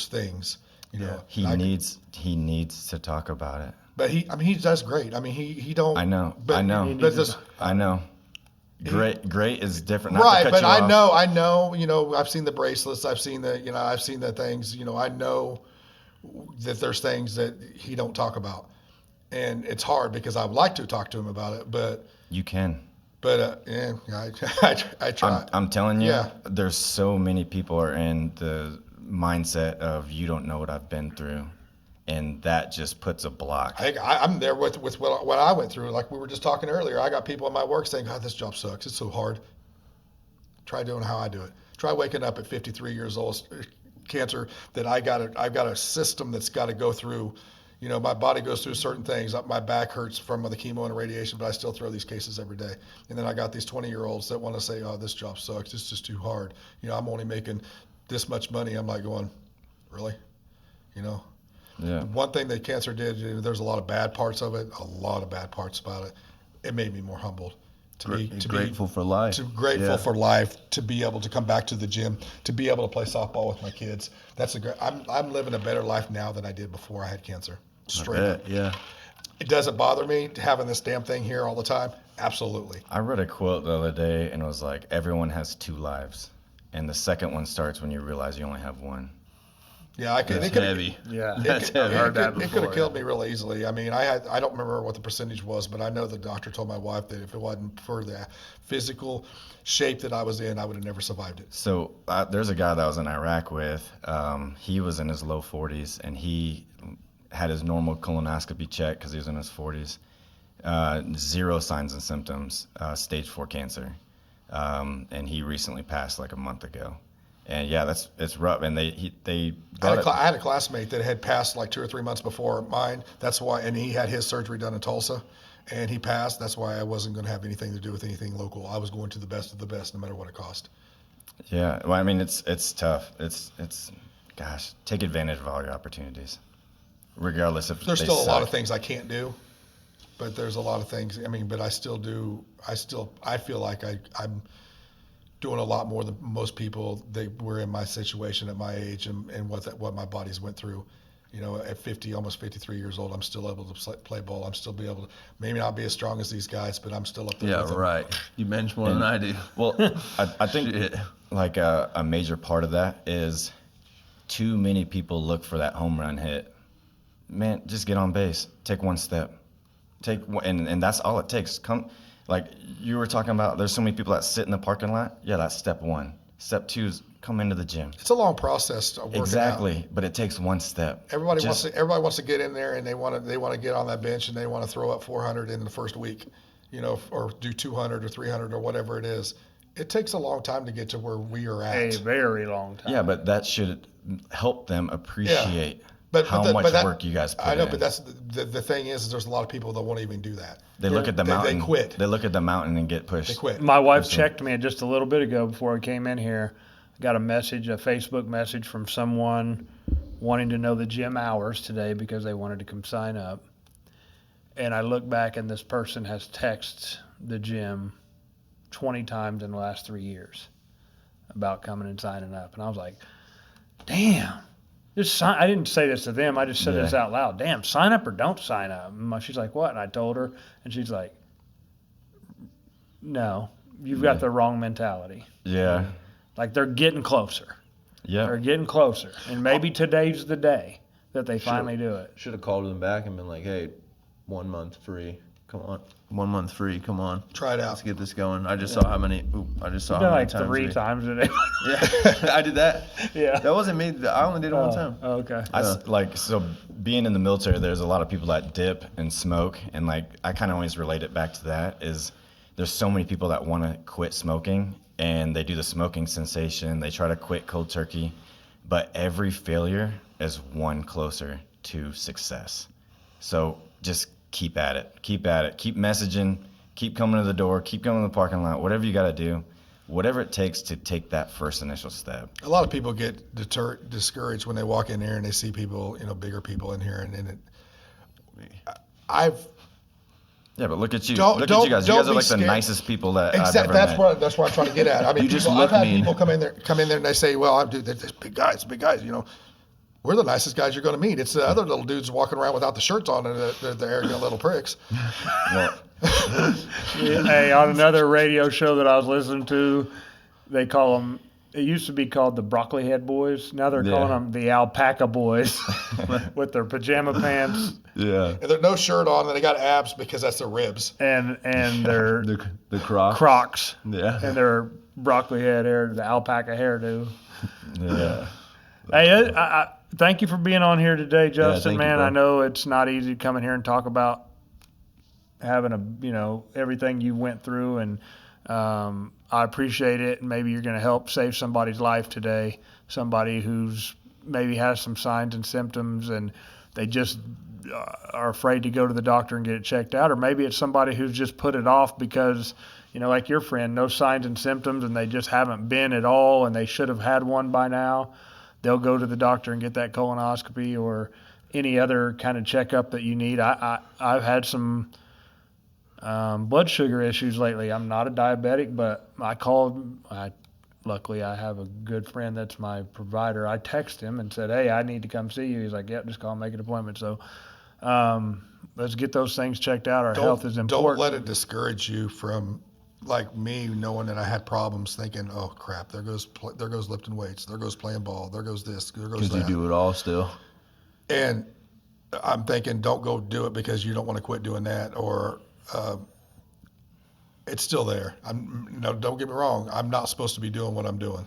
things. You know,
He needs to talk about it.
But he does great. I mean, he don't.
I know.
But,
I know.
But this,
I know. Great is different. Not to
right,
cut
but
you
I
off.
know. You know, I've seen the bracelets. I've seen the things. You know, I know that there's things that he don't talk about, and it's hard because I would like to talk to him about it, but.
You can.
But I try.
I'm telling you,
Yeah.
there's so many people are in the mindset of you don't know what I've been through, and that just puts a block.
I'm there with what I went through. Like we were just talking earlier, I got people in my work saying, "God, this job sucks. It's so hard." Try doing how I do it. Try waking up at 53 years old, cancer. That I've got a system that's got to go through. You know, my body goes through certain things. My back hurts from the chemo and radiation, but I still throw these cases every day. And then I got these 20-year-olds that want to say, "Oh, this job sucks. It's just too hard. You know, I'm only making this much money." I'm like going, "Really?" You know,
Yeah.
one thing that cancer did, there's a lot of bad parts of it, a lot of bad parts about it. It made me more humbled.
Grateful for life.
Grateful
Yeah.
for life, to be able to come back to the gym, to be able to play softball with my kids. That's a great. I'm living a better life now than I did before I had cancer. Straight up.
Yeah.
It doesn't bother me having this damn thing here all the time. Absolutely.
I read a quote the other day, and it was like, everyone has 2 lives, and the second one starts when you realize you only have one.
Yeah, I could.
That's heavy.
Yeah.
That's heavy.
It could have killed me really easily. I mean, I don't remember what the percentage was, but I know the doctor told my wife that if it wasn't for the physical shape that I was in, I would have never survived it.
So there's a guy that I was in Iraq with. He was in his low 40s, and he had his normal colonoscopy check because he was in his 40s. 0 signs and symptoms, stage 4 cancer. And he recently passed like a month ago. And yeah, it's rough. And they
I had a classmate that had passed like 2 or 3 months before mine. That's why, and he had his surgery done in Tulsa, and he passed. That's why I wasn't going to have anything to do with anything local. I was going to the best of the best, no matter what it cost.
Yeah, well, I mean, it's tough. It's gosh, take advantage of all your opportunities, regardless if
There's
they
still a lot of
suck.
things I can't do, but there's a lot of things. I mean, but I still do. I feel like I'm doing a lot more than most people that were in my situation at my age and what my body's went through. You know, at 50, almost 53 years old, I'm still able to play ball. I'm still be able to, maybe not be as strong as these guys, but I'm still up there.
Yeah,
with them.
right. You bench more than I do.
Well, I think like a major part of that is too many people look for that home run hit. Man, just get on base. Take one step. And that's all it takes. Like you were talking about, there's so many people that sit in the parking lot. Yeah, that's step 1. Step 2 is come into the gym.
It's a long process of working
Exactly,
out.
but it takes one step.
Everybody wants to get in there, and they want to get on that bench, and they want to throw up 400 in the first week, you know, or do 200 or 300 or whatever it is. It takes a long time to get to where we are at.
A very long time.
Yeah, but that should help them appreciate how much work you guys put in.
I know, but that's the thing is there's a lot of people that won't even do that.
They look at the mountain.
They quit.
They look at the mountain and get pushed.
They quit.
My wife checked me just a little bit ago before I came in here. I got a Facebook message from someone wanting to know the gym hours today because they wanted to come sign up. And I look back and this person has texted the gym 20 times in the last 3 years about coming and signing up. And I was like, damn. I didn't say this to them. I just said this out loud. Damn, sign up or don't sign up. And she's like, what? And I told her, and she's like, no, you've got the wrong mentality.
Yeah.
Like they're getting closer.
Yeah.
They're getting closer. And maybe today's the day that they finally do it.
Should have called them back and been like, hey, 1 month free. Come on. 1 month free. Come on.
Try it out.
Let's get this going. I just saw how many. I just saw
I've
how
done
many
like
times.
3 times a day.
Yeah, I did that.
Yeah.
That wasn't me. I only did it one time.
Oh, okay.
So being in the military, there's a lot of people that dip and smoke, and like I kind of always relate it back to that. Is there's so many people that want to quit smoking, and they do the smoking cessation. They try to quit cold turkey, but every failure is one closer to success. So just keep at it. Keep at it. Keep messaging. Keep coming to the door. Keep coming to the parking lot. Whatever you got to do. Whatever it takes to take that first initial step.
A lot of people get discouraged when they walk in there and they see people, bigger people in here,
Yeah, but look at you.
Don't-
Look at you guys. You
don't
guys are
be
like the
scared.
nicest people that I've ever
That's
met.
what I'm trying to get at. I mean,
You just
I've
look
had
mean.
people come in there and they say, "Well, they're big guys, We're the nicest guys you're going to meet. It's the other little dudes walking around without the shirts on, and they're arrogant little pricks."
Well,
Hey, on another radio show that I was listening to, they call them, it used to be called the Broccoli Head Boys. Now they're calling them the Alpaca Boys with their pajama pants
Yeah.
And they're no shirt on, and they got abs because that's their ribs.
and their
The Crocs.
Crocs
Yeah.
and their broccoli head hair, the alpaca hairdo.
yeah.
Hey, I thank you for being on here today, Justin.
thank you,
man,
bro.
I know it's not easy to come in here and talk about having everything you went through, and I appreciate it. And maybe you're going to help save somebody's life today. Somebody who's maybe has some signs and symptoms, and they just are afraid to go to the doctor and get it checked out, or maybe it's somebody who's just put it off because, like your friend, no signs and symptoms, and they just haven't been at all, and they should have had one by now. they'll go to the doctor and get that colonoscopy or any other kind of checkup that you need. I've had some blood sugar issues lately. I'm not a diabetic, but luckily I have a good friend that's my provider. I text him and said, hey, I need to come see you. He's like, yep, just call and make an appointment. So let's get those things checked out. Our health is important.
Don't let it discourage you from, like me, knowing that I had problems, thinking, oh crap, there goes lifting weights, there goes playing ball, there goes this, there goes that.
Because you do it all still.
And I'm thinking, don't go do it because you don't want to quit doing that, or it's still there. Don't get me wrong. I'm not supposed to be doing what I'm doing.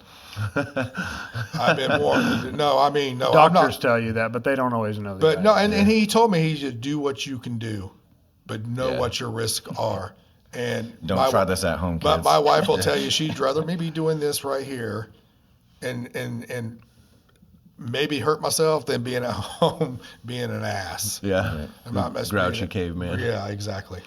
I've been warned. No.
Doctors
I'm not.
tell you that, but they don't always know that.
But no, and he told me he should do what you can do, but know what your risks are. And
Don't try this at home, kids.
My wife will tell you she'd rather me be doing this right here, and maybe hurt myself than being at home being an ass.
Yeah.
I'm not messing
Grouchy
with it.
caveman.
Yeah, exactly.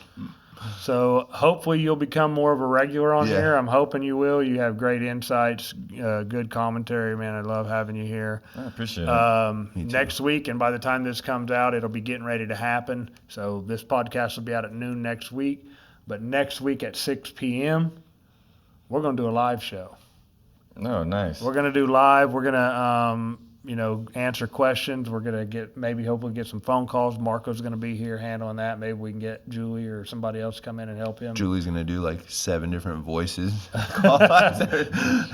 So hopefully you'll become more of a regular on here. I'm hoping you will. You have great insights, good commentary, man. I love having you here.
I appreciate it.
Next week, and by the time this comes out, it'll be getting ready to happen. So this podcast will be out at noon next week. But next week at 6 p.m., we're going to do a live show.
No, nice.
We're going to do live. We're going to, answer questions. We're going to hopefully get some phone calls. Marco's going to be here handling that. Maybe we can get Julie or somebody else to come in and help him.
Julie's going to do like 7 different voices.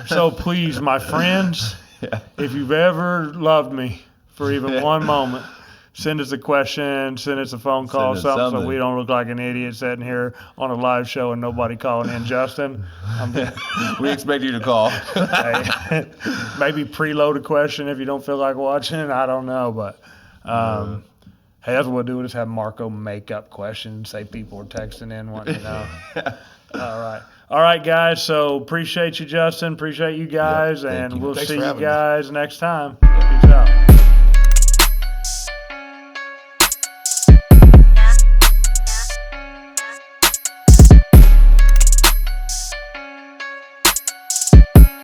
So please, my friends, if you've ever loved me for even one moment, send us a question, send us a phone call,
Send us
something so
something.
we don't look like an idiot sitting here on a live show and nobody calling in. Justin,
We expect you to call.
hey, maybe preload a question if you don't feel like watching. I don't know, but hey, that's what we'll do. Is have Marco make up questions, say people are texting in wanting to know. All right, guys. So appreciate you, Justin. Appreciate you guys,
thank
and
you.
we'll
Thanks
see
for
you
having me.
guys next time. Peace out.